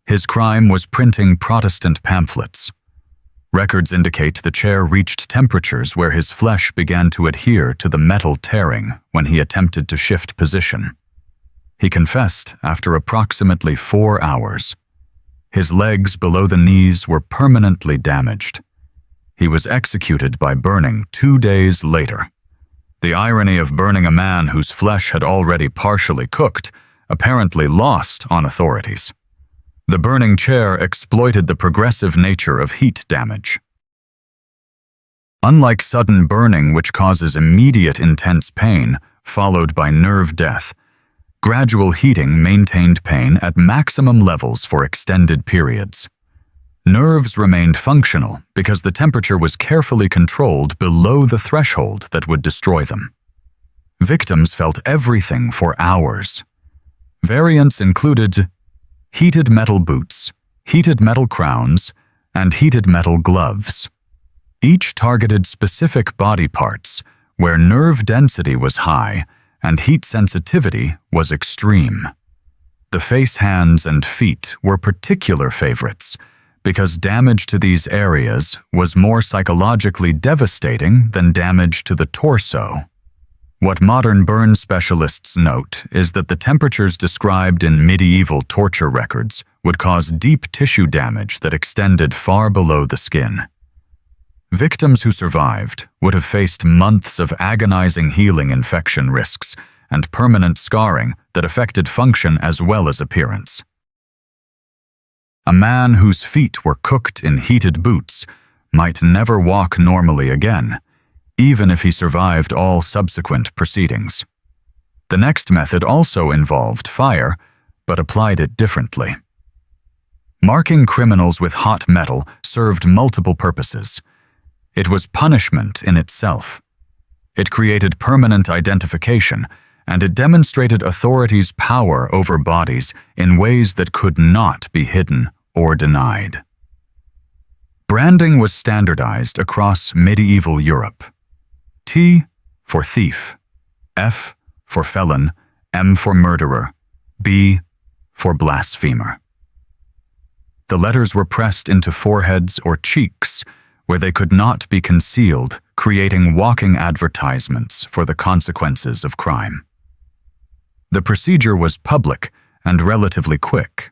His crime was printing Protestant pamphlets. Records indicate the chair reached temperatures where his flesh began to adhere to the metal tearing when he attempted to shift position. He confessed after approximately 4 hours. His legs below the knees were permanently damaged. He was executed by burning 2 days later. The irony of burning a man whose flesh had already partially cooked apparently lost on authorities. The burning chair exploited the progressive nature of heat damage. Unlike sudden burning, which causes immediate intense pain, followed by nerve death, gradual heating maintained pain at maximum levels for extended periods. Nerves remained functional because the temperature was carefully controlled below the threshold that would destroy them. Victims felt everything for hours. Variants included heated metal boots, heated metal crowns, and heated metal gloves. Each targeted specific body parts where nerve density was high and heat sensitivity was extreme. The face, hands, and feet were particular favorites because damage to these areas was more psychologically devastating than damage to the torso. What modern burn specialists note is that the temperatures described in medieval torture records would cause deep tissue damage that extended far below the skin. Victims who survived would have faced months of agonizing healing infection risks and permanent scarring that affected function as well as appearance. A man whose feet were cooked in heated boots might never walk normally again, even if he survived all subsequent proceedings. The next method also involved fire, but applied it differently. Marking criminals with hot metal served multiple purposes. It was punishment in itself. It created permanent identification, and it demonstrated authorities' power over bodies in ways that could not be hidden or denied. Branding was standardized across medieval Europe. T for thief, F for felon, M for murderer, B for blasphemer. The letters were pressed into foreheads or cheeks where they could not be concealed, creating walking advertisements for the consequences of crime. The procedure was public and relatively quick.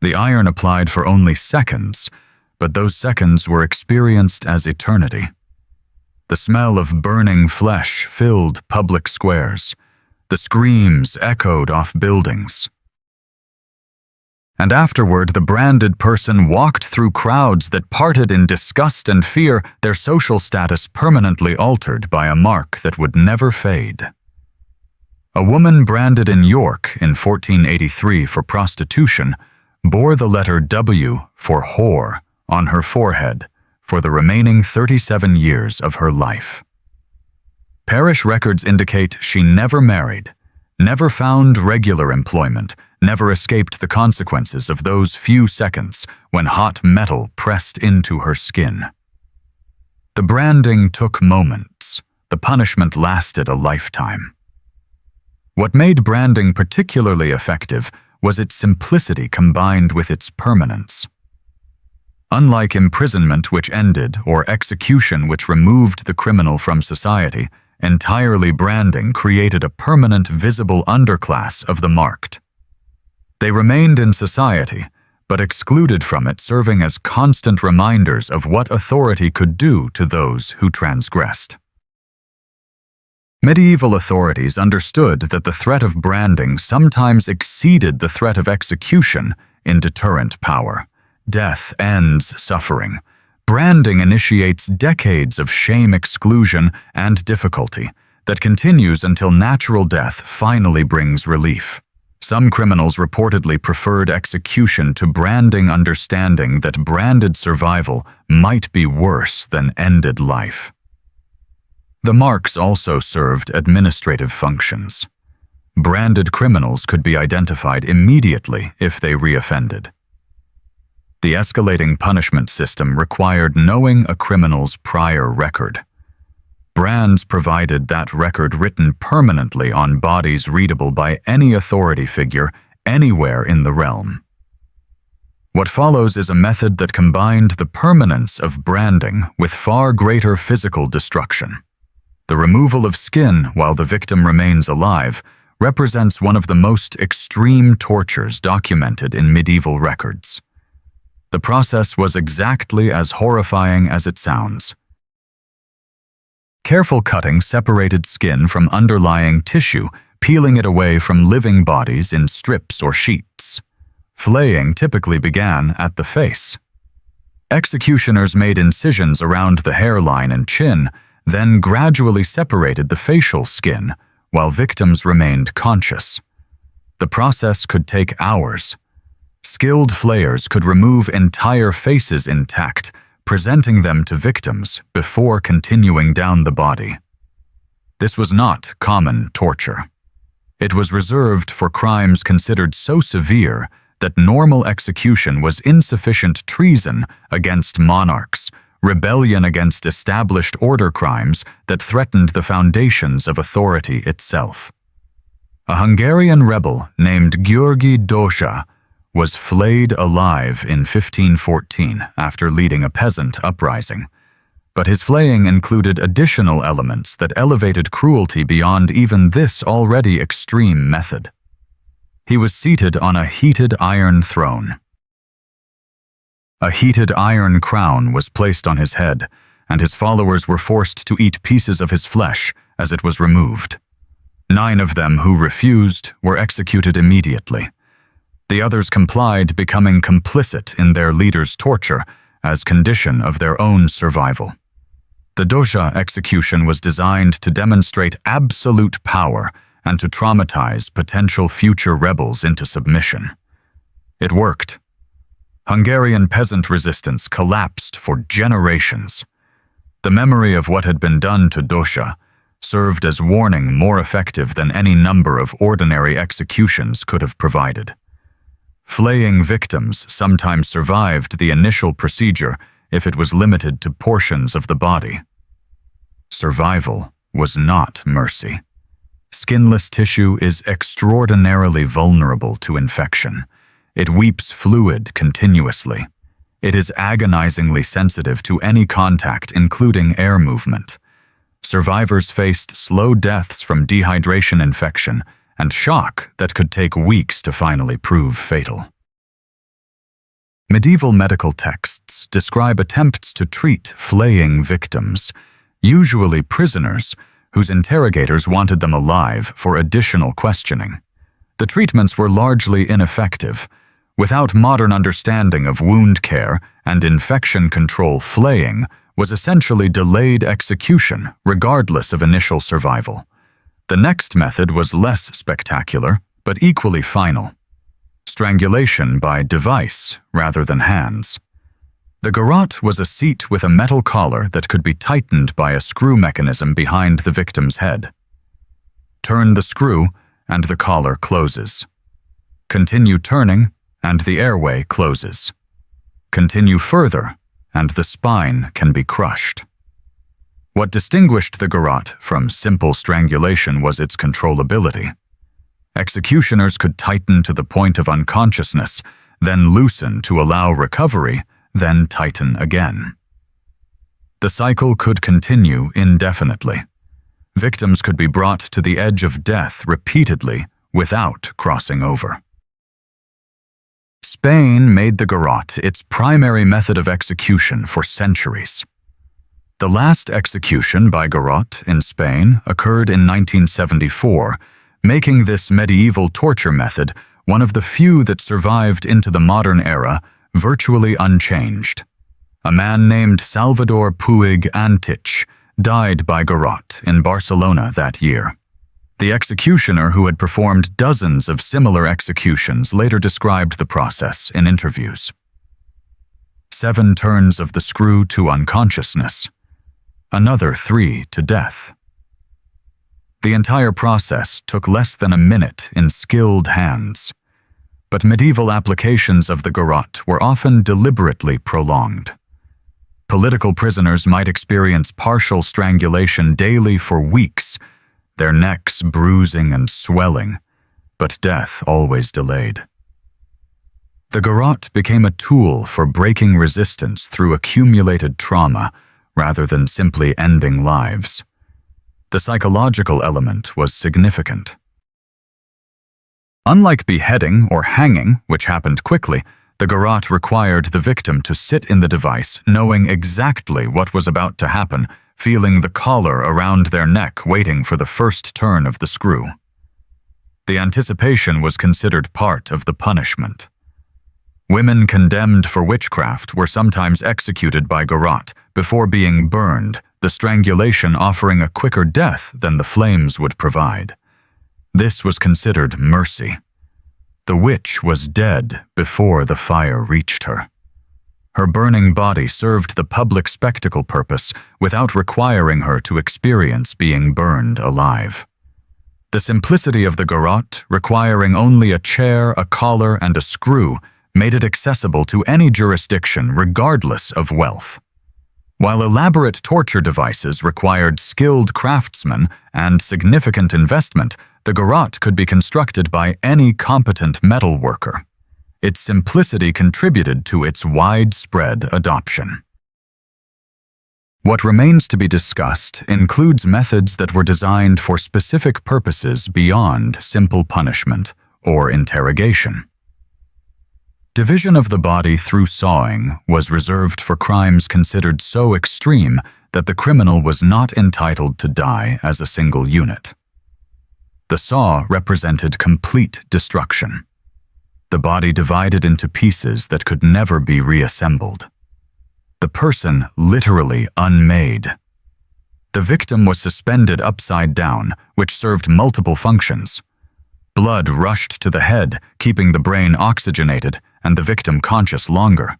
The iron applied for only seconds, but those seconds were experienced as eternity. The smell of burning flesh filled public squares. The screams echoed off buildings. And afterward, the branded person walked through crowds that parted in disgust and fear, their social status permanently altered by a mark that would never fade. A woman branded in York in 1483 for prostitution bore the letter W for whore on her forehead for the remaining 37 years of her life. Parish records indicate she never married, never found regular employment, never escaped the consequences of those few seconds when hot metal pressed into her skin. The branding took moments. The punishment lasted a lifetime. What made branding particularly effective was its simplicity combined with its permanence. Unlike imprisonment, which ended, or execution, which removed the criminal from society, entirely branding created a permanent visible underclass of the marked. They remained in society, but excluded from it, serving as constant reminders of what authority could do to those who transgressed. Medieval authorities understood that the threat of branding sometimes exceeded the threat of execution in deterrent power. Death ends suffering. Branding initiates decades of shame exclusion and difficulty that continues until natural death finally brings relief. Some criminals reportedly preferred execution to branding, understanding that branded survival might be worse than ended life. The marks also served administrative functions. Branded criminals could be identified immediately if they reoffended. The escalating punishment system required knowing a criminal's prior record. Brands provided that record written permanently on bodies readable by any authority figure anywhere in the realm. What follows is a method that combined the permanence of branding with far greater physical destruction. The removal of skin while the victim remains alive represents one of the most extreme tortures documented in medieval records. The process was exactly as horrifying as it sounds. Careful cutting separated skin from underlying tissue, peeling it away from living bodies in strips or sheets. Flaying typically began at the face. Executioners made incisions around the hairline and chin, then gradually separated the facial skin while victims remained conscious. The process could take hours. Skilled flayers could remove entire faces intact, presenting them to victims before continuing down the body. This was not common torture. It was reserved for crimes considered so severe that normal execution was insufficient treason against monarchs, rebellion against established order crimes that threatened the foundations of authority itself. A Hungarian rebel named György Dósa was flayed alive in 1514 after leading a peasant uprising, but his flaying included additional elements that elevated cruelty beyond even this already extreme method. He was seated on a heated iron throne. A heated iron crown was placed on his head, and his followers were forced to eat pieces of his flesh as it was removed. 9 of them who refused were executed immediately. The others complied, becoming complicit in their leader's torture as condition of their own survival. The Dósa execution was designed to demonstrate absolute power and to traumatize potential future rebels into submission. It worked. Hungarian peasant resistance collapsed for generations. The memory of what had been done to Dósa served as warning more effective than any number of ordinary executions could have provided. Flaying victims sometimes survived the initial procedure if it was limited to portions of the body. Survival was not mercy. Skinless tissue is extraordinarily vulnerable to infection. It weeps fluid continuously. It is agonizingly sensitive to any contact, including air movement. Survivors faced slow deaths from dehydration infection and shock that could take weeks to finally prove fatal. Medieval medical texts describe attempts to treat flaying victims, usually prisoners, whose interrogators wanted them alive for additional questioning. The treatments were largely ineffective. Without modern understanding of wound care and infection control, flaying was essentially delayed execution, regardless of initial survival. The next method was less spectacular, but equally final. Strangulation by device rather than hands. The garrote was a seat with a metal collar that could be tightened by a screw mechanism behind the victim's head. Turn the screw and the collar closes. Continue turning and the airway closes. Continue further and the spine can be crushed. What distinguished the garrote from simple strangulation was its controllability. Executioners could tighten to the point of unconsciousness, then loosen to allow recovery, then tighten again. The cycle could continue indefinitely. Victims could be brought to the edge of death repeatedly without crossing over. Spain made the garrote its primary method of execution for centuries. The last execution by garrote in Spain occurred in 1974, making this medieval torture method one of the few that survived into the modern era virtually unchanged. A man named Salvador Puig Antich died by garrote in Barcelona that year. The executioner, who had performed dozens of similar executions, later described the process in interviews. 7 turns of the screw to unconsciousness. Another 3 to death. The entire process took less than a minute in skilled hands. But medieval applications of the garrote were often deliberately prolonged. Political prisoners might experience partial strangulation daily for weeks, their necks bruising and swelling, but death always delayed. The garrote became a tool for breaking resistance through accumulated trauma rather than simply ending lives. The psychological element was significant. Unlike beheading or hanging, which happened quickly, the garrote required the victim to sit in the device knowing exactly what was about to happen, feeling the collar around their neck waiting for the first turn of the screw. The anticipation was considered part of the punishment. Women condemned for witchcraft were sometimes executed by garrote before being burned, the strangulation offering a quicker death than the flames would provide. This was considered mercy. The witch was dead before the fire reached her. Her burning body served the public spectacle purpose without requiring her to experience being burned alive. The simplicity of the garrote, requiring only a chair, a collar, and a screw, made it accessible to any jurisdiction regardless of wealth. While elaborate torture devices required skilled craftsmen and significant investment, the garrote could be constructed by any competent metal worker. Its simplicity contributed to its widespread adoption. What remains to be discussed includes methods that were designed for specific purposes beyond simple punishment or interrogation. Division of the body through sawing was reserved for crimes considered so extreme that the criminal was not entitled to die as a single unit. The saw represented complete destruction. The body divided into pieces that could never be reassembled. The person literally unmade. The victim was suspended upside down, which served multiple functions. Blood rushed to the head, keeping the brain oxygenated and the victim conscious longer.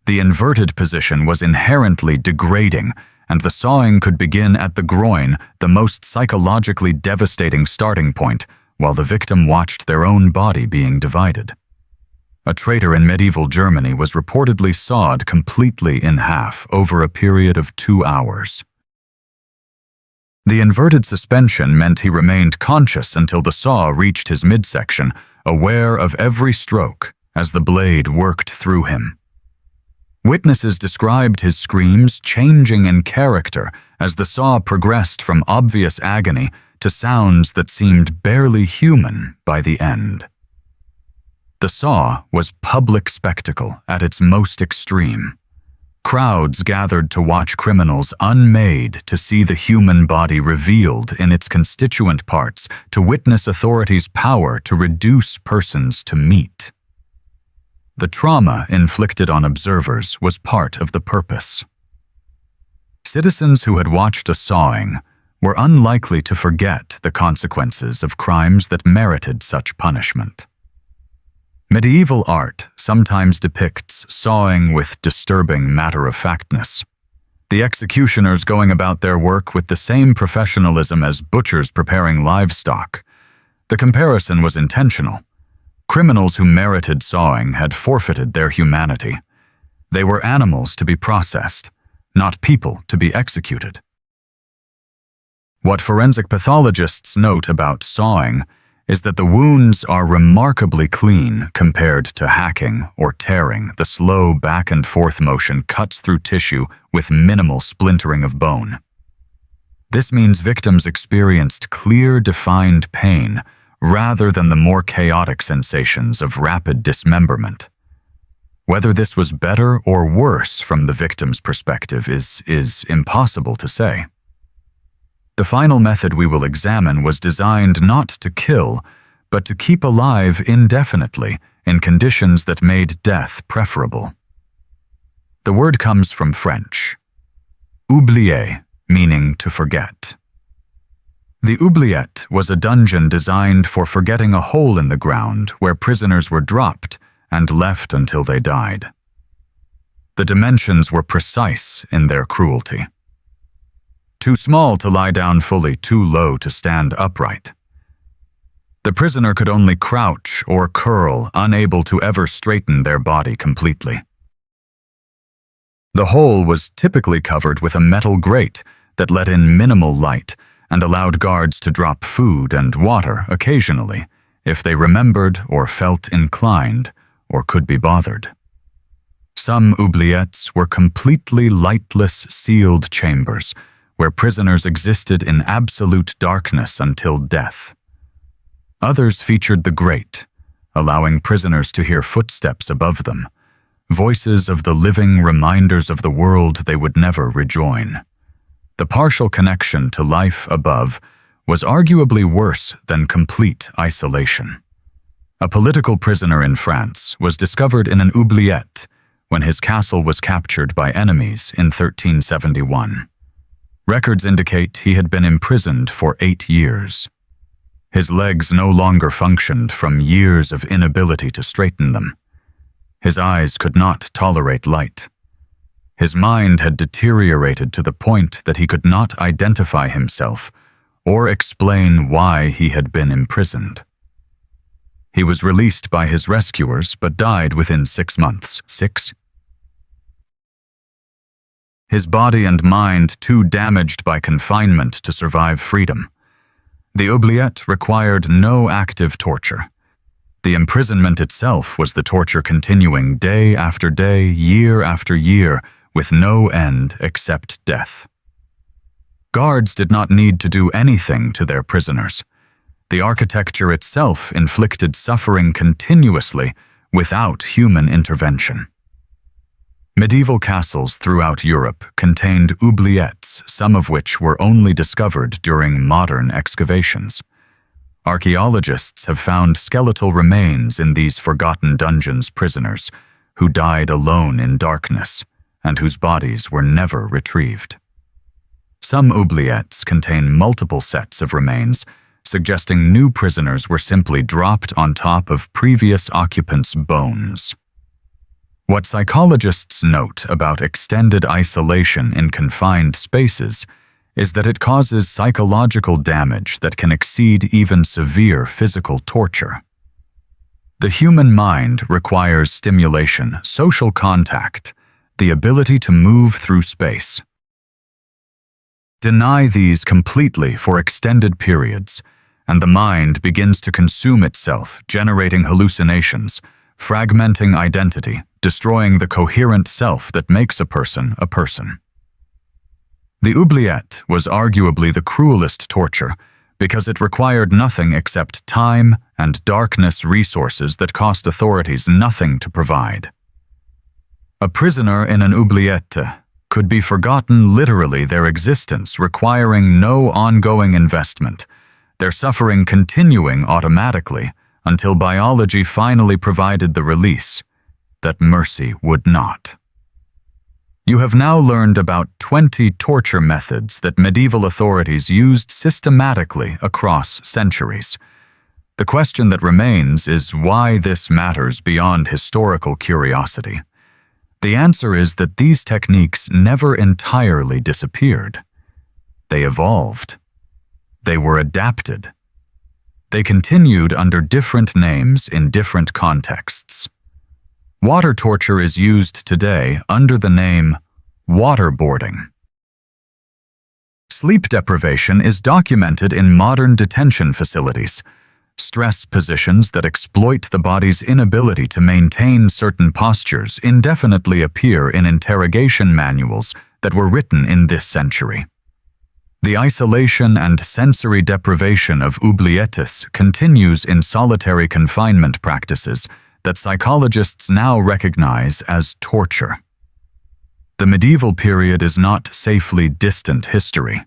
The inverted position was inherently degrading, and the sawing could begin at the groin, the most psychologically devastating starting point, while the victim watched their own body being divided. A traitor in medieval Germany was reportedly sawed completely in half over a period of 2 hours. The inverted suspension meant he remained conscious until the saw reached his midsection, aware of every stroke as the blade worked through him. Witnesses described his screams changing in character as the saw progressed from obvious agony to sounds that seemed barely human by the end. The saw was public spectacle at its most extreme. Crowds gathered to watch criminals unmade, to see the human body revealed in its constituent parts, to witness authorities' power to reduce persons to meat. The trauma inflicted on observers was part of the purpose. Citizens who had watched a sawing were unlikely to forget the consequences of crimes that merited such punishment. Medieval art sometimes depicts sawing with disturbing matter-of-factness. The executioners going about their work with the same professionalism as butchers preparing livestock. The comparison was intentional. Criminals who merited sawing had forfeited their humanity. They were animals to be processed, not people to be executed. What forensic pathologists note about sawing is that the wounds are remarkably clean compared to hacking or tearing. The slow back and forth motion cuts through tissue with minimal splintering of bone. This means victims experienced clear, defined pain rather than the more chaotic sensations of rapid dismemberment. Whether this was better or worse from the victim's perspective is impossible to say. The final method we will examine was designed not to kill, but to keep alive indefinitely in conditions that made death preferable. The word comes from French, oublier, meaning to forget. The oubliette was a dungeon designed for forgetting a hole in the ground where prisoners were dropped and left until they died. The dimensions were precise in their cruelty. too small to lie down fully, too low to stand upright. The prisoner could only crouch or curl, unable to ever straighten their body completely. The hole was typically covered with a metal grate that let in minimal light and allowed guards to drop food and water occasionally if they remembered or felt inclined or could be bothered. Some oubliettes were completely lightless, sealed chambers where prisoners existed in absolute darkness until death. Others featured the grate, allowing prisoners to hear footsteps above them, voices of the living reminders of the world they would never rejoin. The partial connection to life above was arguably worse than complete isolation. A political prisoner in France was discovered in an oubliette when his castle was captured by enemies in 1371. Records indicate he had been imprisoned for 8 years. His legs no longer functioned from years of inability to straighten them. His eyes could not tolerate light. His mind had deteriorated to the point that he could not identify himself or explain why he had been imprisoned. He was released by his rescuers but died within 6 months. His body and mind too damaged by confinement to survive freedom. The oubliette required no active torture. The imprisonment itself was the torture continuing day after day, year after year, with no end except death. Guards did not need to do anything to their prisoners. The architecture itself inflicted suffering continuously without human intervention. Medieval castles throughout Europe contained oubliettes, some of which were only discovered during modern excavations. Archaeologists have found skeletal remains in these forgotten dungeons prisoners who died alone in darkness and whose bodies were never retrieved. Some oubliettes contain multiple sets of remains, suggesting new prisoners were simply dropped on top of previous occupants' bones. What psychologists note about extended isolation in confined spaces is that it causes psychological damage that can exceed even severe physical torture. The human mind requires stimulation, social contact, the ability to move through space. Deny these completely for extended periods, and the mind begins to consume itself, generating hallucinations, fragmenting identity, destroying the coherent self that makes a person a person. The oubliette was arguably the cruelest torture because it required nothing except time and darkness resources that cost authorities nothing to provide. A prisoner in an oubliette could be forgotten literally, their existence requiring no ongoing investment, their suffering continuing automatically until biology finally provided the release that mercy would not. You have now learned about 20 torture methods that medieval authorities used systematically across centuries. The question that remains is why this matters beyond historical curiosity. The answer is that these techniques never entirely disappeared. They evolved. They were adapted. They continued under different names in different contexts. Water torture is used today under the name waterboarding. Sleep deprivation is documented in modern detention facilities, stress positions that exploit the body's inability to maintain certain postures indefinitely appear in interrogation manuals that were written in this century. The isolation and sensory deprivation of oubliettes continues in solitary confinement practices that psychologists now recognize as torture. The medieval period is not safely distant history.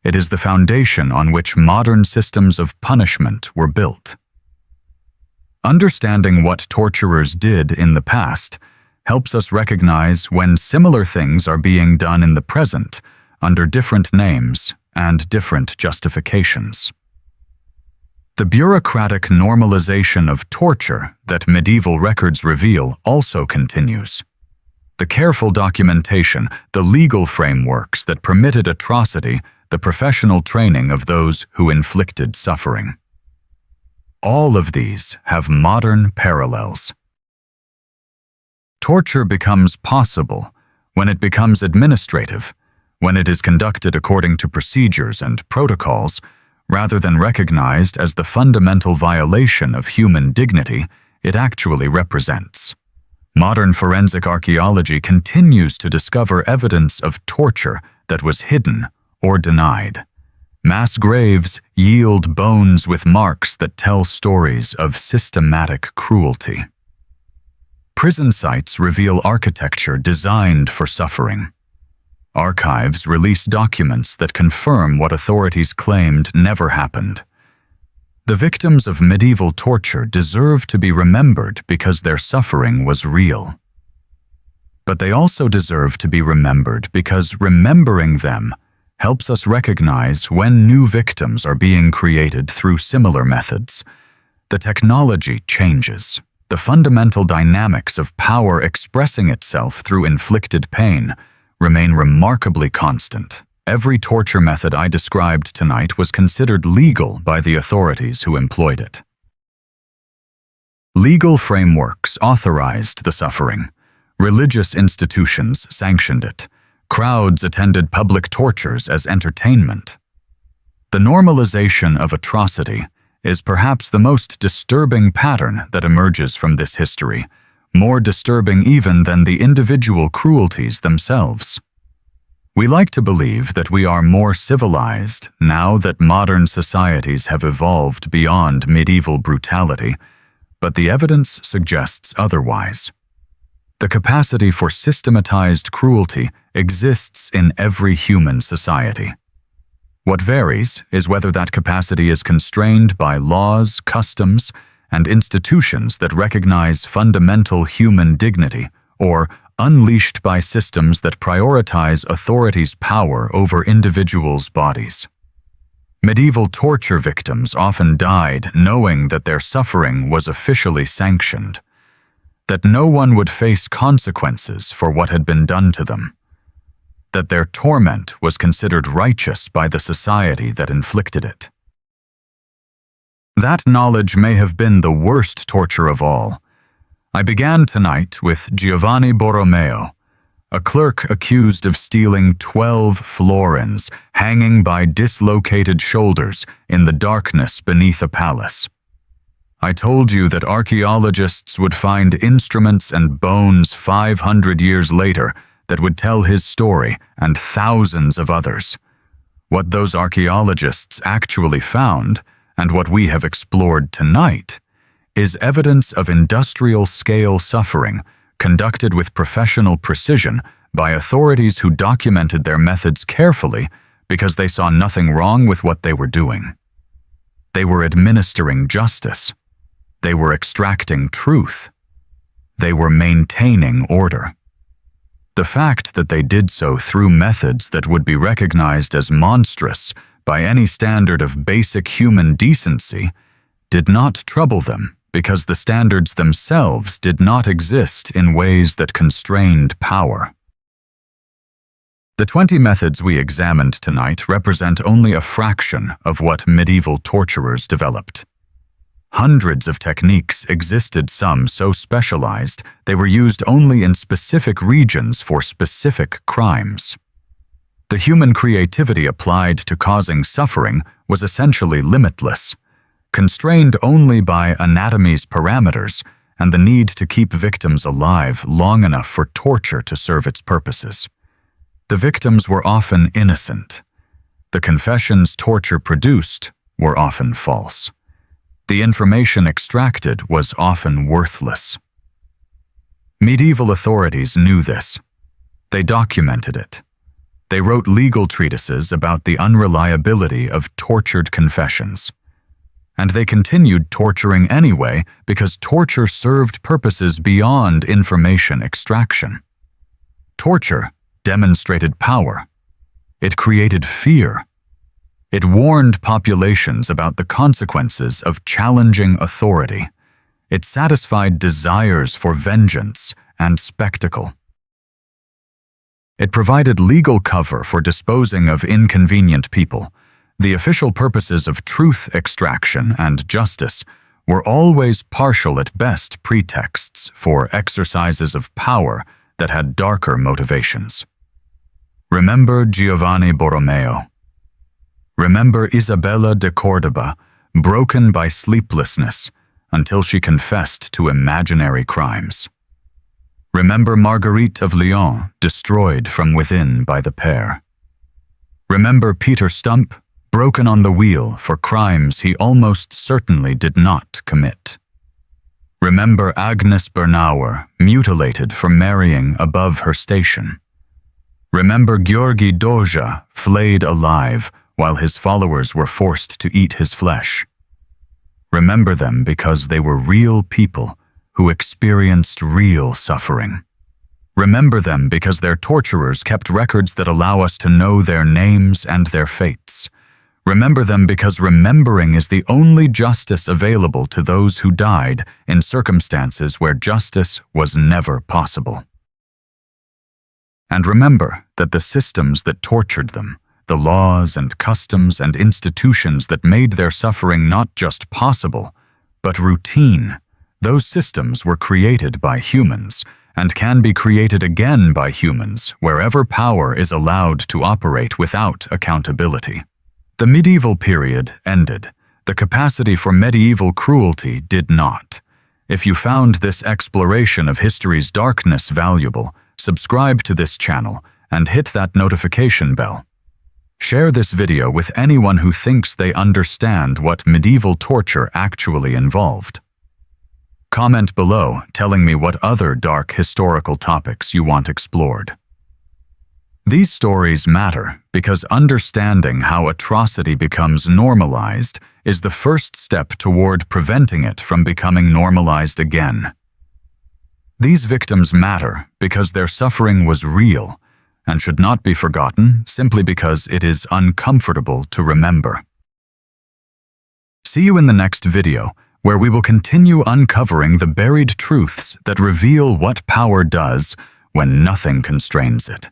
It is the foundation on which modern systems of punishment were built. Understanding what torturers did in the past helps us recognize when similar things are being done in the present under different names and different justifications. The bureaucratic normalization of torture that medieval records reveal also continues. The careful documentation, the legal frameworks that permitted atrocity, the professional training of those who inflicted suffering. All of these have modern parallels. Torture becomes possible when it becomes administrative, when it is conducted according to procedures and protocols, rather than recognized as the fundamental violation of human dignity it actually represents. Modern forensic archaeology continues to discover evidence of torture that was hidden or denied. Mass graves yield bones with marks that tell stories of systematic cruelty. Prison sites reveal architecture designed for suffering. Archives release documents that confirm what authorities claimed never happened. The victims of medieval torture deserve to be remembered because their suffering was real. But they also deserve to be remembered because remembering them helps us recognize when new victims are being created through similar methods. The technology changes. The fundamental dynamics of power expressing itself through inflicted pain remain remarkably constant. Every torture method I described tonight was considered legal by the authorities who employed it. Legal frameworks authorized the suffering. Religious institutions sanctioned it. Crowds attended public tortures as entertainment. The normalization of atrocity is perhaps the most disturbing pattern that emerges from this history, more disturbing even than the individual cruelties themselves. We like to believe that we are more civilized now that modern societies have evolved beyond medieval brutality, but the evidence suggests otherwise. The capacity for systematized cruelty exists in every human society. What varies is whether that capacity is constrained by laws, customs, and institutions that recognize fundamental human dignity, or unleashed by systems that prioritize authorities' power over individuals' bodies. Medieval torture victims often died knowing that their suffering was officially sanctioned, that no one would face consequences for what had been done to them, that their torment was considered righteous by the society that inflicted it. That knowledge may have been the worst torture of all. I began tonight with Giovanni Borromeo, a clerk accused of stealing 12 florins hanging by dislocated shoulders in the darkness beneath a palace. I told you that archaeologists would find instruments and bones 500 years later that would tell his story and thousands of others. What those archaeologists actually found, and what we have explored tonight, is evidence of industrial-scale suffering conducted with professional precision by authorities who documented their methods carefully because they saw nothing wrong with what they were doing. They were administering justice. They were extracting truth. They were maintaining order. The fact that they did so through methods that would be recognized as monstrous by any standard of basic human decency did not trouble them because the standards themselves did not exist in ways that constrained power. The 20 methods we examined tonight represent only a fraction of what medieval torturers developed. Hundreds of techniques existed, some so specialized they were used only in specific regions for specific crimes. The human creativity applied to causing suffering was essentially limitless, constrained only by anatomy's parameters and the need to keep victims alive long enough for torture to serve its purposes. The victims were often innocent. The confessions torture produced were often false. The information extracted was often worthless. Medieval authorities knew this. They documented it. They wrote legal treatises about the unreliability of tortured confessions. And they continued torturing anyway because torture served purposes beyond information extraction. Torture demonstrated power. It created fear. It warned populations about the consequences of challenging authority. It satisfied desires for vengeance and spectacle. It provided legal cover for disposing of inconvenient people. The official purposes of truth extraction and justice were always partial at best pretexts for exercises of power that had darker motivations. Remember Giovanni Borromeo. Remember Isabella de Córdoba, broken by sleeplessness until she confessed to imaginary crimes. Remember Marguerite of Lyon, destroyed from within by the pair. Remember Peter Stump, broken on the wheel for crimes he almost certainly did not commit. Remember Agnes Bernauer, mutilated for marrying above her station. Remember Gheorghe Doja, flayed alive while his followers were forced to eat his flesh. Remember them because they were real people who experienced real suffering. Remember them because their torturers kept records that allow us to know their names and their fates. Remember them because remembering is the only justice available to those who died in circumstances where justice was never possible. And remember that the systems that tortured them, the laws and customs and institutions that made their suffering not just possible, but routine, those systems were created by humans and can be created again by humans wherever power is allowed to operate without accountability. The medieval period ended. The capacity for medieval cruelty did not. If you found this exploration of history's darkness valuable, subscribe to this channel and hit that notification bell. Share this video with anyone who thinks they understand what medieval torture actually involved. Comment below telling me what other dark historical topics you want explored. These stories matter because understanding how atrocity becomes normalized is the first step toward preventing it from becoming normalized again. These victims matter because their suffering was real and should not be forgotten simply because it is uncomfortable to remember. See you in the next video, where we will continue uncovering the buried truths that reveal what power does when nothing constrains it.